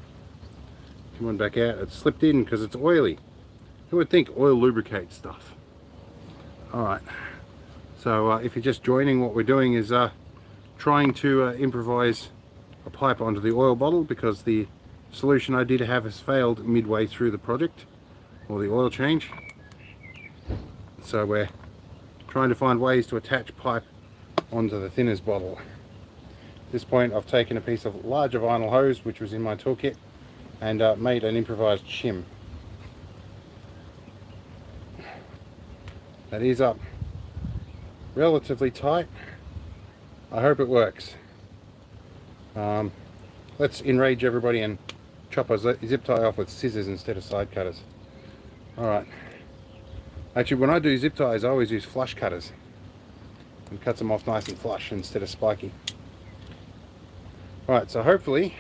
come on back out. It's slipped in because it's oily. Who would think oil lubricates stuff? Alright, so if you're just joining, what we're doing is trying to improvise a pipe onto the oil bottle, because the solution I did have has failed midway through the project, or the oil change. So we're trying to find ways to attach pipe onto the thinners bottle. At this point I've taken a piece of larger vinyl hose which was in my toolkit and made an improvised shim. That is up relatively tight. I hope it works. Let's enrage everybody and chop a zip tie off with scissors instead of side cutters. Alright. Actually, when I do zip ties, I always use flush cutters and cuts them off nice and flush instead of spiky. Alright, so hopefully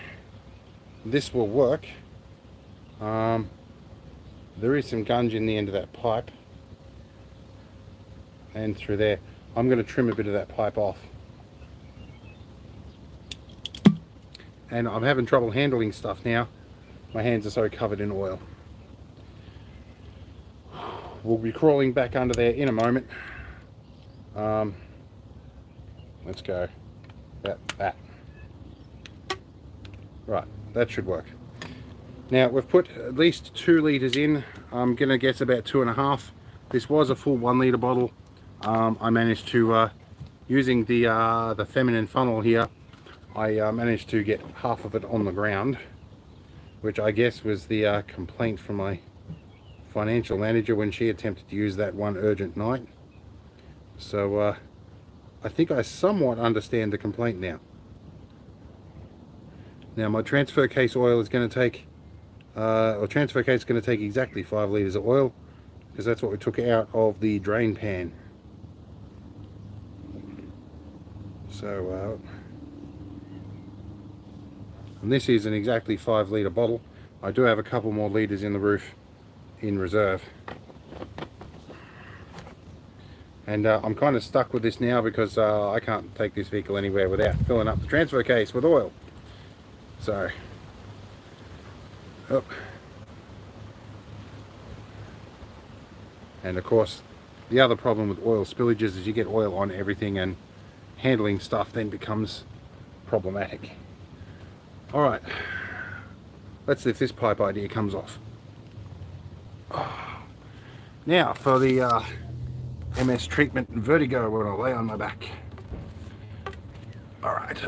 this will work. There is some gunge in the end of that pipe and through there. I'm going to trim a bit of that pipe off. And I'm having trouble handling stuff now. My hands are so covered in oil. We'll be crawling back under there in a moment. Let's go. That. Right, that should work. Now we've put at least 2 litres in. I'm going to guess about 2.5. This was a full 1 litre bottle. I managed to, using the feminine funnel here, I managed to get half of it on the ground, which I guess was the complaint from my financial manager when she attempted to use that one urgent night. So I think I somewhat understand the complaint now. Now my transfer case oil is going to take, transfer case is going to take exactly 5 litres of oil, because that's what we took out of the drain pan. So, and this is an exactly 5 litre bottle. I do have a couple more litres in the roof in reserve. And I'm kind of stuck with this now because I can't take this vehicle anywhere without filling up the transfer case with oil. So, oh. And of course, the other problem with oil spillages is you get oil on everything, and handling stuff then becomes problematic. Alright, let's see if this pipe idea comes off. Now for the MS treatment and vertigo when I lay on my back. Alright.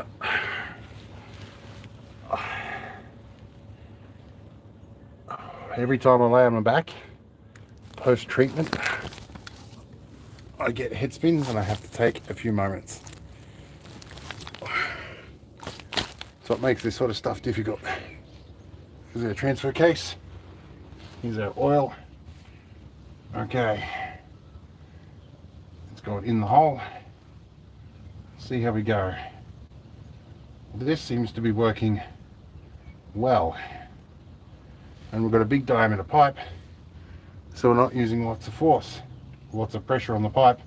Every time I lay on my back, post-treatment, I get head spins and I have to take a few moments. So it makes this sort of stuff difficult. Here's our transfer case. Here's our oil. Okay. Let's go in the hole. See how we go. This seems to be working well. And we've got a big diameter pipe, so we're not using lots of force, lots of pressure on the pipe.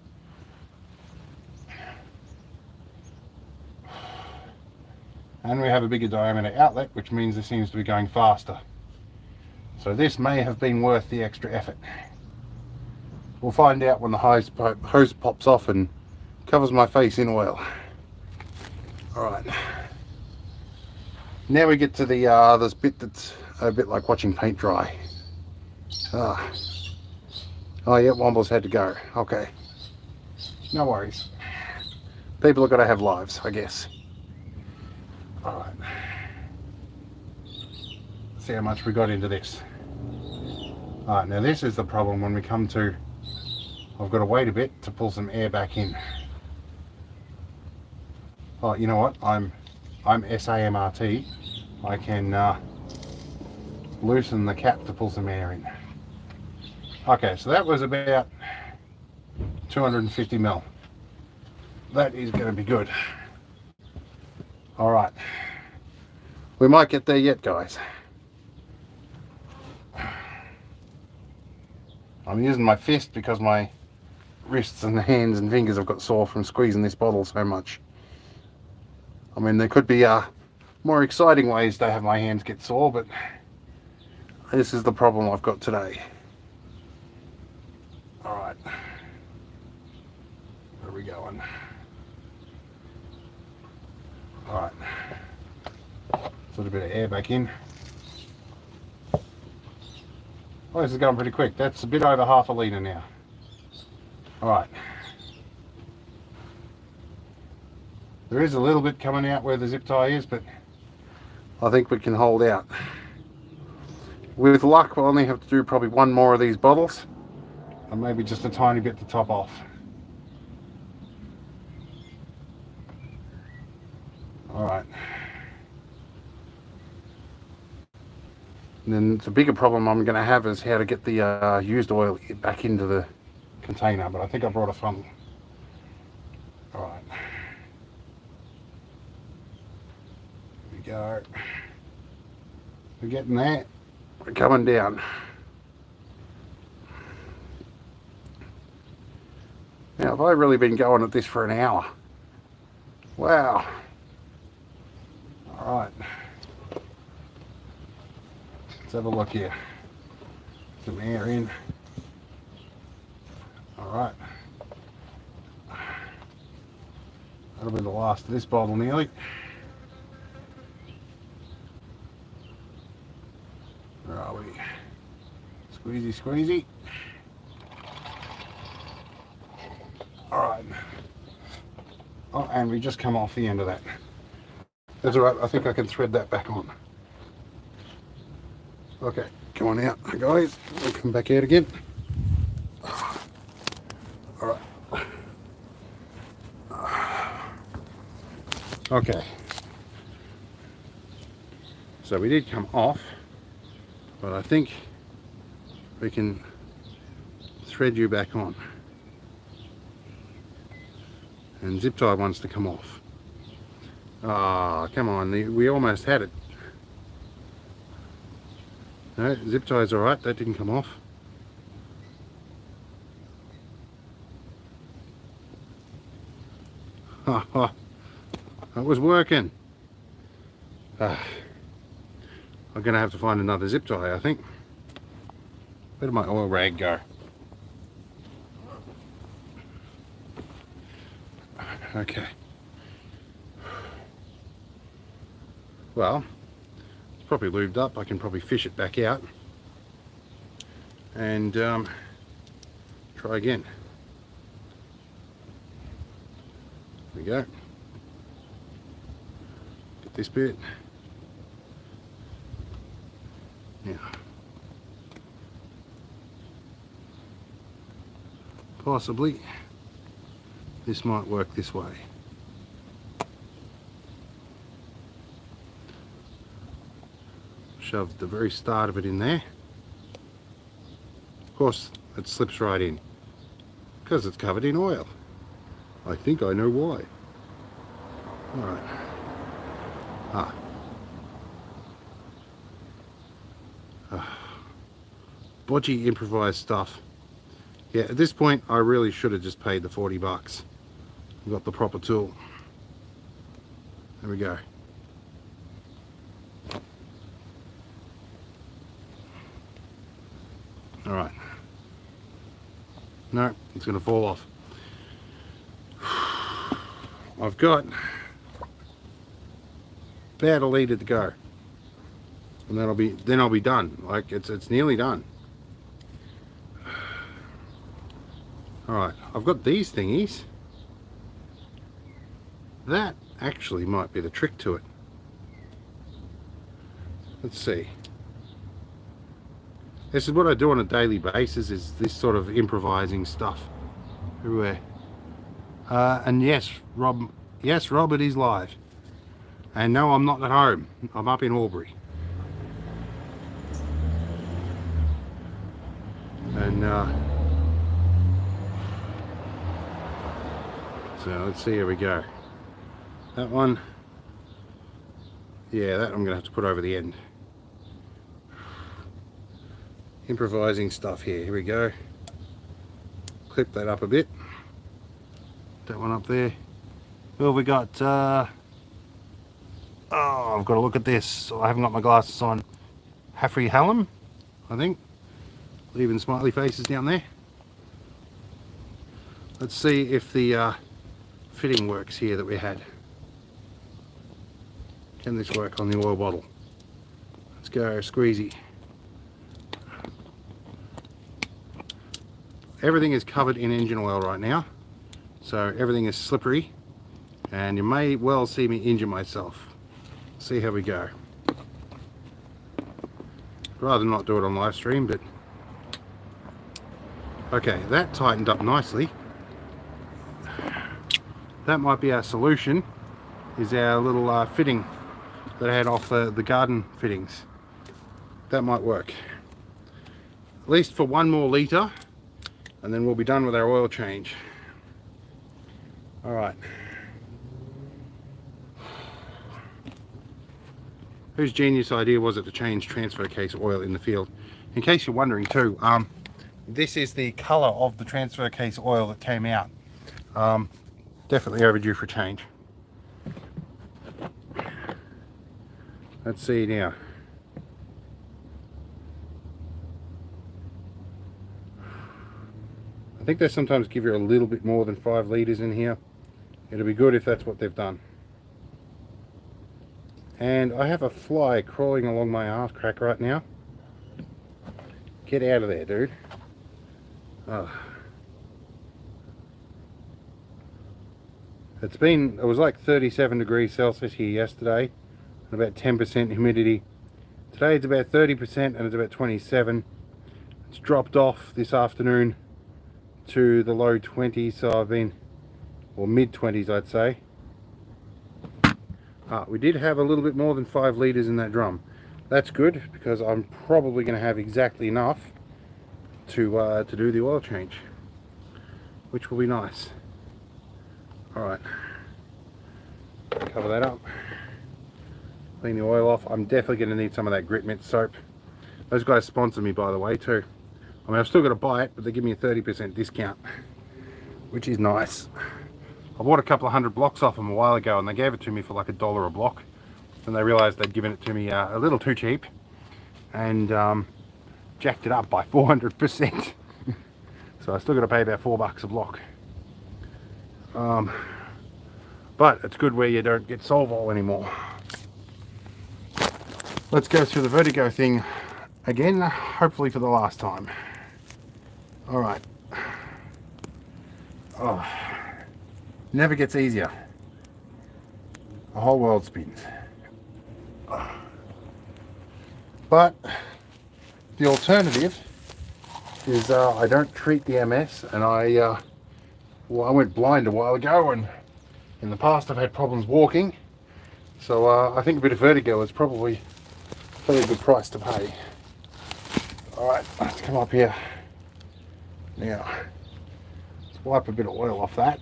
And we have a bigger diameter outlet, which means this seems to be going faster. So this may have been worth the extra effort. We'll find out when the hose pops off and covers my face in oil. Alright. Now we get to the this bit that's a bit like watching paint dry. Oh yeah, Womble's had to go. Okay. No worries. People have got to have lives, I guess. All right. See how much we got into this. All right, now this is the problem when we come to, I've got to wait a bit to pull some air back in. Oh, you know what? I'm SAMRT. I can loosen the cap to pull some air in. Okay, so that was about 250 mil. That is going to be good. All right. We might get there yet, guys. I'm using my fist because my wrists and hands and fingers have got sore from squeezing this bottle so much. I mean, there could be more exciting ways to have my hands get sore, but this is the problem I've got today. All right. Where are we going? All right. Put a bit of air back in. Oh, this is going pretty quick. That's a bit over half a litre now. All right. There is a little bit coming out where the zip tie is, but I think we can hold out. With luck, we'll only have to do probably one more of these bottles, and maybe just a tiny bit to top off. All right. And then the bigger problem I'm going to have is how to get the used oil back into the container, but I think I brought a funnel. All right. Here we go. We're getting there. We're coming down. Now, have I really been going at this for an hour? Wow. All right. Let's have a look here. Some air in. All right. That'll be the last of this bottle nearly. Where are we? Squeezy, squeezy. All right. Oh, and we just come off the end of that. That's all right. I think I can thread that back on. Okay, come on out, guys. We'll come back out again. All right. Okay. So we did come off, but I think we can thread you back on. And zip tie wants to come off. Ah, come on, we almost had it. No, zip tie's alright, that didn't come off. That was working. I'm going to have to find another zip tie, I think. Where did my oil rag go? Okay. Well, it's probably lubed up. I can probably fish it back out and try again. There we go. Get this bit. Now, possibly this might work this way. Shove the very start of it in there. Of course, it slips right in because it's covered in oil. I think I know why. All right. Bodgy improvised stuff. Yeah, at this point, I really should have just paid the 40 bucks. Got the proper tool. There we go. All right. No, it's going to fall off. I've got about a litre to go, and then I'll be done. Like it's nearly done. All right, I've got these thingies. That actually might be the trick to it. Let's see. This is what I do on a daily basis, is this sort of improvising stuff everywhere. And yes, Rob, it is live. And no, I'm not at home. I'm up in Albury. And so let's see, here we go. That one, yeah, that I'm going to have to put over the end. Improvising stuff here. Here we go. Clip that up a bit. That one up there. Well, we got oh, I've got to look at this. I haven't got my glasses on. Haffrey Hallam, I think. Leaving smiley faces down there. Let's see if the fitting works here that we had. Can this work on the oil bottle? Let's go, squeezy. Everything is covered in engine oil right now, so everything is slippery, and you may well see me injure myself. See how we go. Rather not do it on live stream, but okay, that tightened up nicely. That might be our solution, is our little fitting that I had off the garden fittings. That might work. At least for one more litre, and then we'll be done with our oil change. Alright. Whose genius idea was it to change transfer case oil in the field? In case you're wondering too, this is the colour of the transfer case oil that came out. Definitely overdue for change. Let's see now. I think they sometimes give you a little bit more than 5 litres in here. It'll be good if that's what they've done. And I have a fly crawling along my arse crack right now. Get out of there, dude. Oh. It was like 37 degrees Celsius here yesterday, and about 10% humidity. Today it's about 30% and it's about 27. It's dropped off this afternoon to the low 20s, so I've been, or mid 20s I'd say. We did have a little bit more than 5 litres in that drum. That's good, because I'm probably going to have exactly enough to do the oil change, which will be nice. Alright, cover that up, clean the oil off. I'm definitely going to need some of that Grit Mint soap. Those guys sponsor me, by the way, too. I mean, I've still got to buy it, but they give me a 30% discount, which is nice. I bought a couple of 100 blocks off them a while ago, and they gave it to me for like $1 a block. And they realised they'd given it to me a little too cheap, and jacked it up by 400%. So I still got to pay about $4 a block. But it's good where you don't get Solvol anymore. Let's go through the Vertigo thing again, hopefully for the last time. Alright. Oh, never gets easier. The whole world spins. But the alternative is I don't treat the MS, and I went blind a while ago, and in the past I've had problems walking, so I think a bit of Vertigo is probably a fairly good price to pay. Alright, let's come up here. Now, let's wipe a bit of oil off that.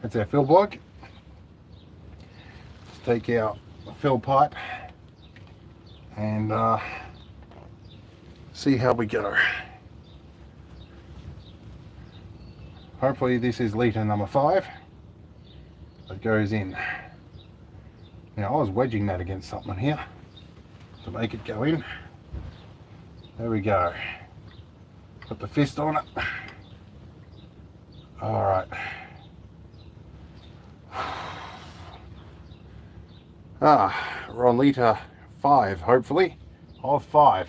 That's our fill block. Let's take our fill pipe and see how we go. Hopefully this is litre number 5 that goes in. Now I was wedging that against something here to make it go in. There we go. Put the fist on it. Alright. We're on litre 5, hopefully, of 5.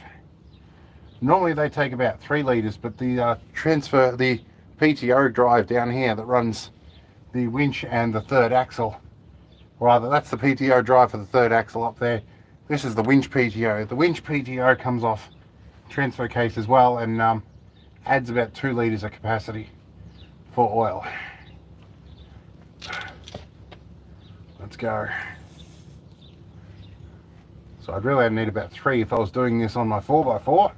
Normally they take about 3 litres, but the PTO drive down here that runs the winch and the third axle. Rather, that's the PTO drive for the third axle up there. This is the winch PTO. The winch PTO comes off transfer case as well, and adds about 2 litres of capacity for oil. Let's go. So I'd really need about 3 if I was doing this on my 4x4.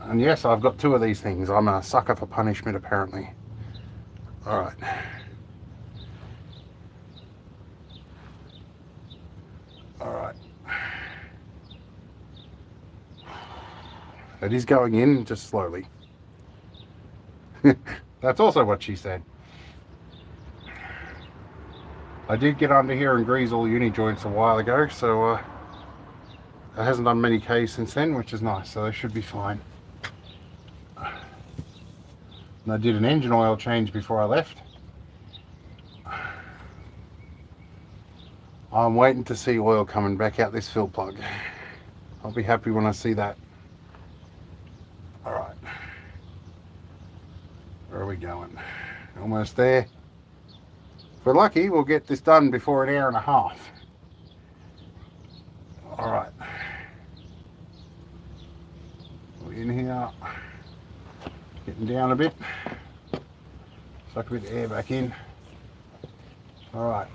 And yes, I've got 2 of these things. I'm a sucker for punishment, apparently. Alright. Alright. It is going in, just slowly. That's also what she said. I did get under here and grease all the uni joints a while ago, so it hasn't done many Ks since then, which is nice, so they should be fine. And I did an engine oil change before I left. I'm waiting to see oil coming back out this fill plug. I'll be happy when I see that. Alright. Where are we going? Almost there. If we're lucky, we'll get this done before 1.5 hours. Alright. We're in here. Getting down a bit. Suck a bit of air back in. Alright.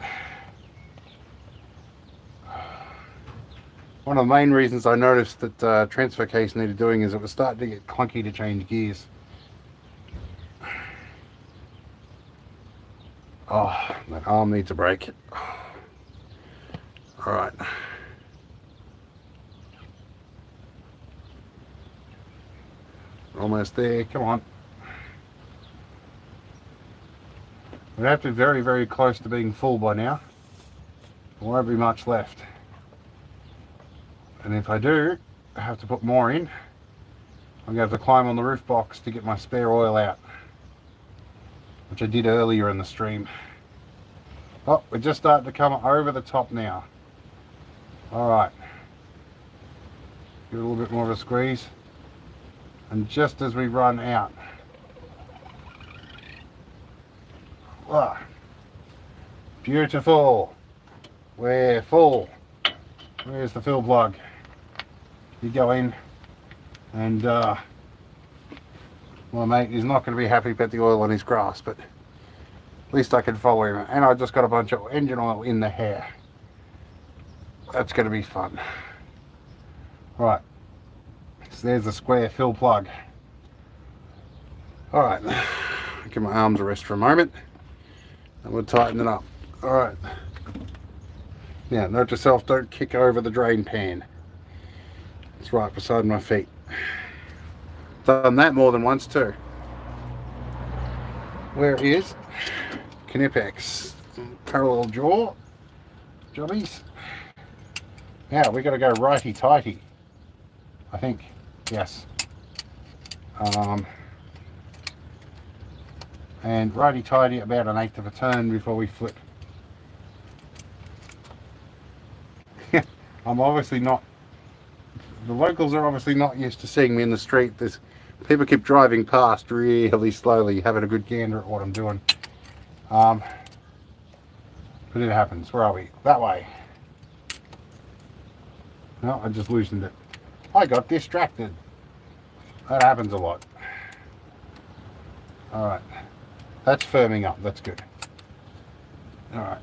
One of the main reasons I noticed that transfer case needed doing is it was starting to get clunky to change gears. Oh, that arm needs a break. Alright. Almost there, come on. We have to be very, very close to being full by now. There won't be much left. And if I do, I have to put more in. I'm going to have to climb on the roof box to get my spare oil out, which I did earlier in the stream. Oh, we're just starting to come over the top now. Alright. Give it a little bit more of a squeeze. And just as we run out. Ah, beautiful. We're full. Where's the fill plug? You go in and my mate is not going to be happy about the oil on his grass, but at least I can follow him. And I just got a bunch of engine oil in the hair. That's going to be fun. Right, so there's the square fill plug. Alright, give my arms a rest for a moment and we'll tighten it up. Alright, now note to self, don't kick over the drain pan. It's right beside my feet. Done that more than once too. Where is Knipex parallel jaw jobbies? Now we got to go righty tighty, I think. Yes. And righty tighty about 1/8 of a turn before we flip. I'm obviously not, the locals are obviously not used to seeing me in the street. There's people keep driving past really slowly, having a good gander at what I'm doing. But it happens. Where are we? That way. No, I just loosened it. I got distracted. That happens a lot. Alright. That's firming up. That's good. Alright.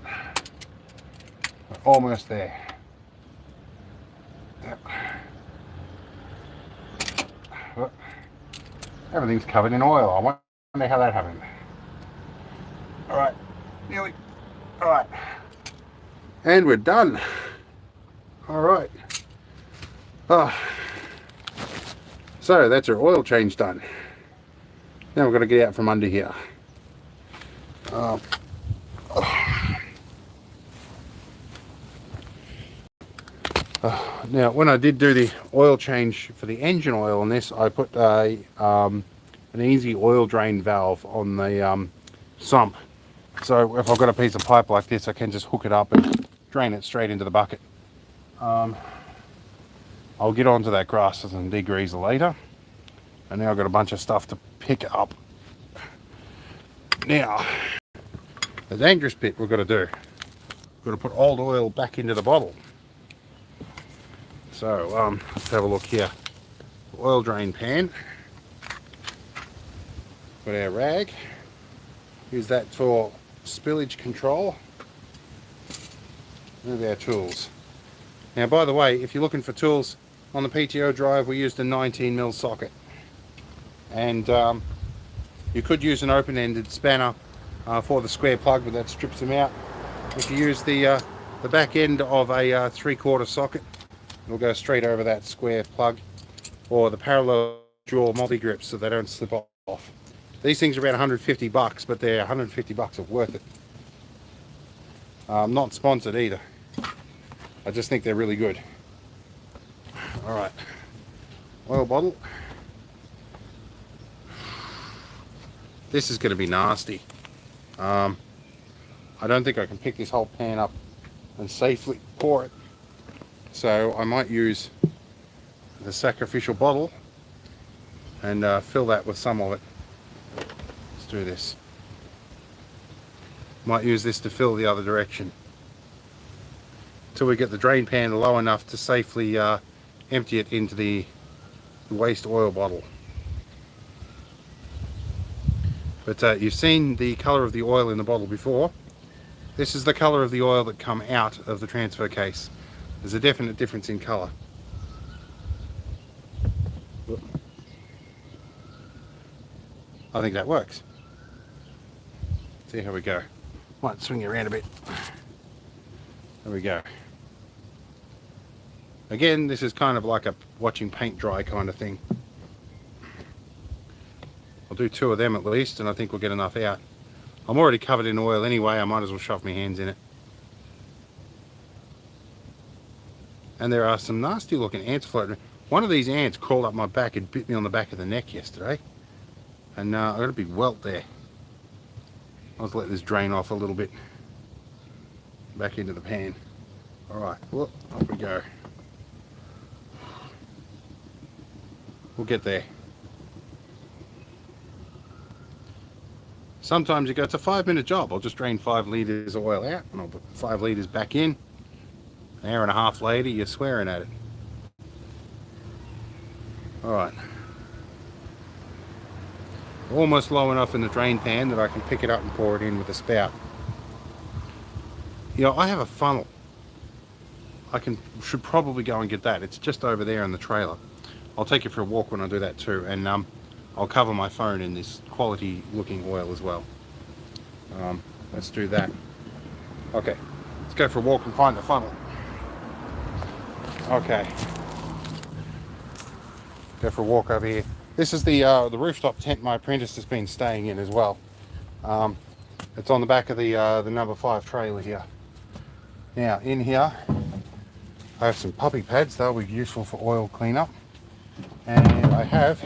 We're almost there. Yep. Oh, everything's covered in oil. I wonder how that happened. Alright. Nearly. Alright. And we're done. Alright. Oh. So that's our oil change done. Now we're going to get out from under here. Now when I did do the oil change for the engine oil on this, I put an easy oil drain valve on the sump. So if I've got a piece of pipe like this, I can just hook it up and drain it straight into the bucket. I'll get onto that grass and degreaser later. And now I've got a bunch of stuff to pick up. Now, The dangerous bit we've got to do. We've got to put old oil back into the bottle. So let's have a look here. Oil drain pan. Got our rag. Use that for spillage control. There's our tools. Now, by the way, if you're looking for tools on the PTO drive, we used a 19mm socket, and you could use an open-ended spanner for the square plug, but that strips them out. If you use the back end of a 3/4 socket, it'll go straight over that square plug, or the parallel draw multi-grips so they don't slip off. These things are about 150 bucks, but they're 150 bucks are worth it. Not sponsored either. I just think they're really good. All right, oil bottle. This is going to be nasty. I don't think I can pick this whole pan up and safely pour it. So I might use the sacrificial bottle and fill that with some of it. Let's do this. Might use this to fill the other direction till we get the drain pan low enough to safely empty it into the waste oil bottle. But you've seen the color of the oil in the bottle before. This is the color of the oil that come out of the transfer case. There's a definite difference in color. I think that works. See how we go. Might swing it around a bit. There we go. Again, this is kind of like a watching paint dry kind of thing. I'll do 2 of them at least, and I think we'll get enough out. I'm already covered in oil anyway, I might as well shove my hands in it. And there are some nasty looking ants floating. One of these ants crawled up my back and bit me on the back of the neck yesterday. And I got a big welt there. I'll just let this drain off a little bit. Back into the pan. Alright, well, off we go. We'll get there. Sometimes you go, it's a 5-minute job. I'll just drain 5 litres of oil out and I'll put 5 litres back in. An hour and a half later, you're swearing at it. Alright. Almost low enough in the drain pan that I can pick it up and pour it in with a spout. You know, I have a funnel. Should probably go and get that. It's just over there in the trailer. I'll take you for a walk when I do that too, and I'll cover my phone in this quality looking oil as well. Let's do that. Okay, let's go for a walk and find the funnel. Okay, go for a walk over here. This is the rooftop tent my apprentice has been staying in as well. It's on the back of the number 5 trailer here. Now in here I have some puppy pads. They'll be useful for oil cleanup, and I have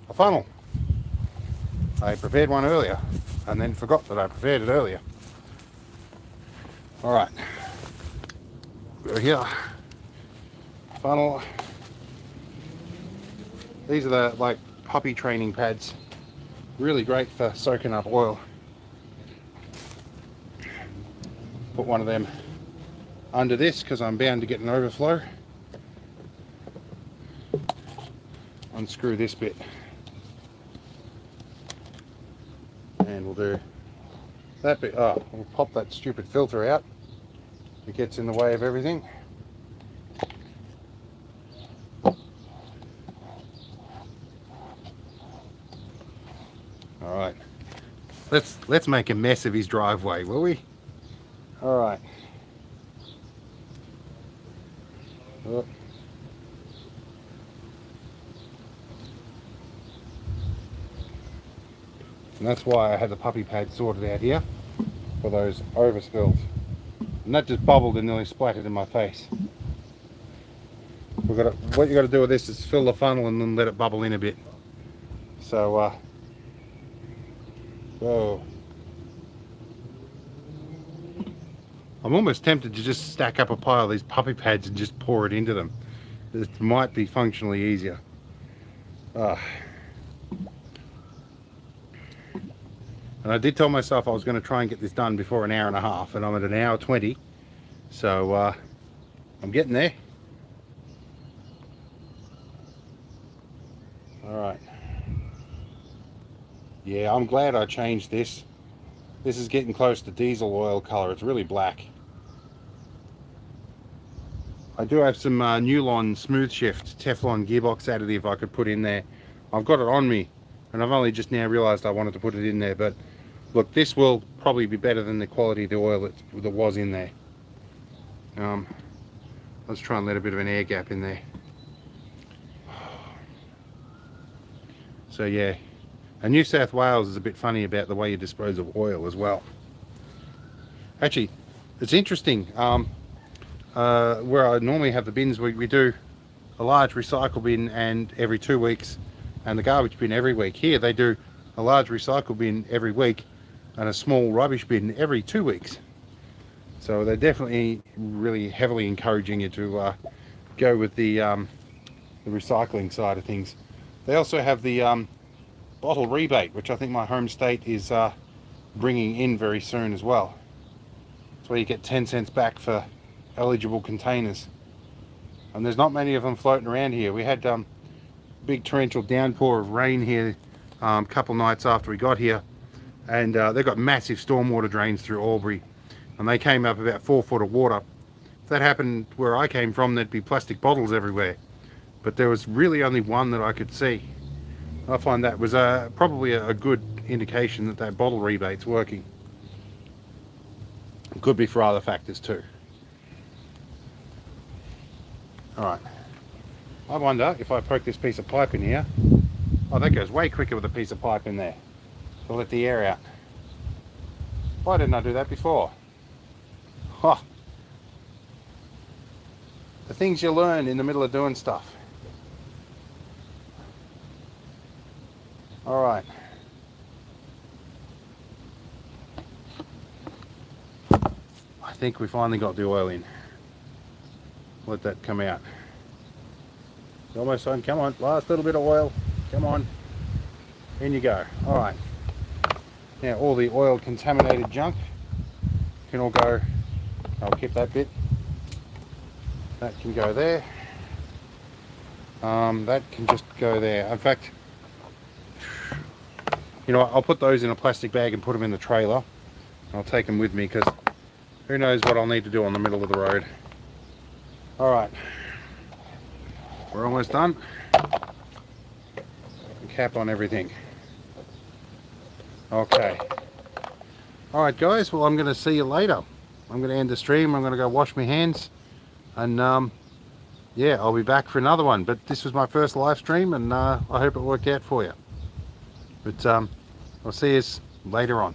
a funnel. I prepared one earlier and then forgot that I prepared it earlier. All right, go here. Funnel. These are the like puppy training pads. Really great for soaking up oil. Put one of them under this because I'm bound to get an overflow. Unscrew this bit. And we'll do that bit. Oh, we'll pop that stupid filter out. It gets in the way of everything. All right, let's make a mess of his driveway, will we? All right. Oh. And that's why I had the puppy pad sorted out here for those overspills. And that just bubbled and nearly splattered in my face. What you got to do with this is fill the funnel and then let it bubble in a bit. So, whoa. I'm almost tempted to just stack up a pile of these puppy pads and just pour it into them. It might be functionally easier. And I did tell myself I was going to try and get this done before an hour and a half, and I'm at an hour 20. So I'm getting there. All right. Yeah, I'm glad I changed this. This is getting close to diesel oil color. It's really black. I do have some Newlon Smooth Shift Teflon gearbox additive I could put in there. I've got it on me, and I've only just now realized I wanted to put it in there. But look, this will probably be better than the quality of the oil that was in there. Let's try and let a bit of an air gap in there. So yeah, and New South Wales is a bit funny about the way you dispose of oil as well. Actually, it's interesting. Where I normally have the bins, we do a large recycle bin and every 2 weeks, and the garbage bin every week. Here they do a large recycle bin every week and a small rubbish bin every 2 weeks. So they're definitely really heavily encouraging you to go with the recycling side of things. They also have the bottle rebate, which I think my home state is bringing in very soon as well. It's where you get 10 cents back for eligible containers. And there's not many of them floating around here. We had big torrential downpour of rain here a couple nights after we got here, and they've got massive stormwater drains through Albury, and they came up about 4 foot of water. If that happened where I came from, there'd be plastic bottles everywhere, but there was really only one that I could see. I find that was probably a good indication that that bottle rebate's working. It could be for other factors too. Alright, I wonder if I poke this piece of pipe in here. Oh, that goes way quicker with a piece of pipe in there to let the air out. Why didn't I do that before? Huh. The things you learn in the middle of doing stuff. Alright. I think we finally got the oil in. Let that come out. It's almost done. Come on, last little bit of oil. Come on. In you go. Alright. Now all the oil contaminated junk can all go. I'll keep that bit. That can go there. That can just go there. In fact, you know what, I'll put those in a plastic bag and put them in the trailer. I'll take them with me because who knows what I'll need to do on the middle of the road. Alright, we're almost done. Cap on everything. Okay. Alright guys, well I'm going to see you later. I'm going to end the stream, I'm going to go wash my hands, and yeah, I'll be back for another one. But this was my first live stream, and I hope it worked out for you. But I'll see you later on.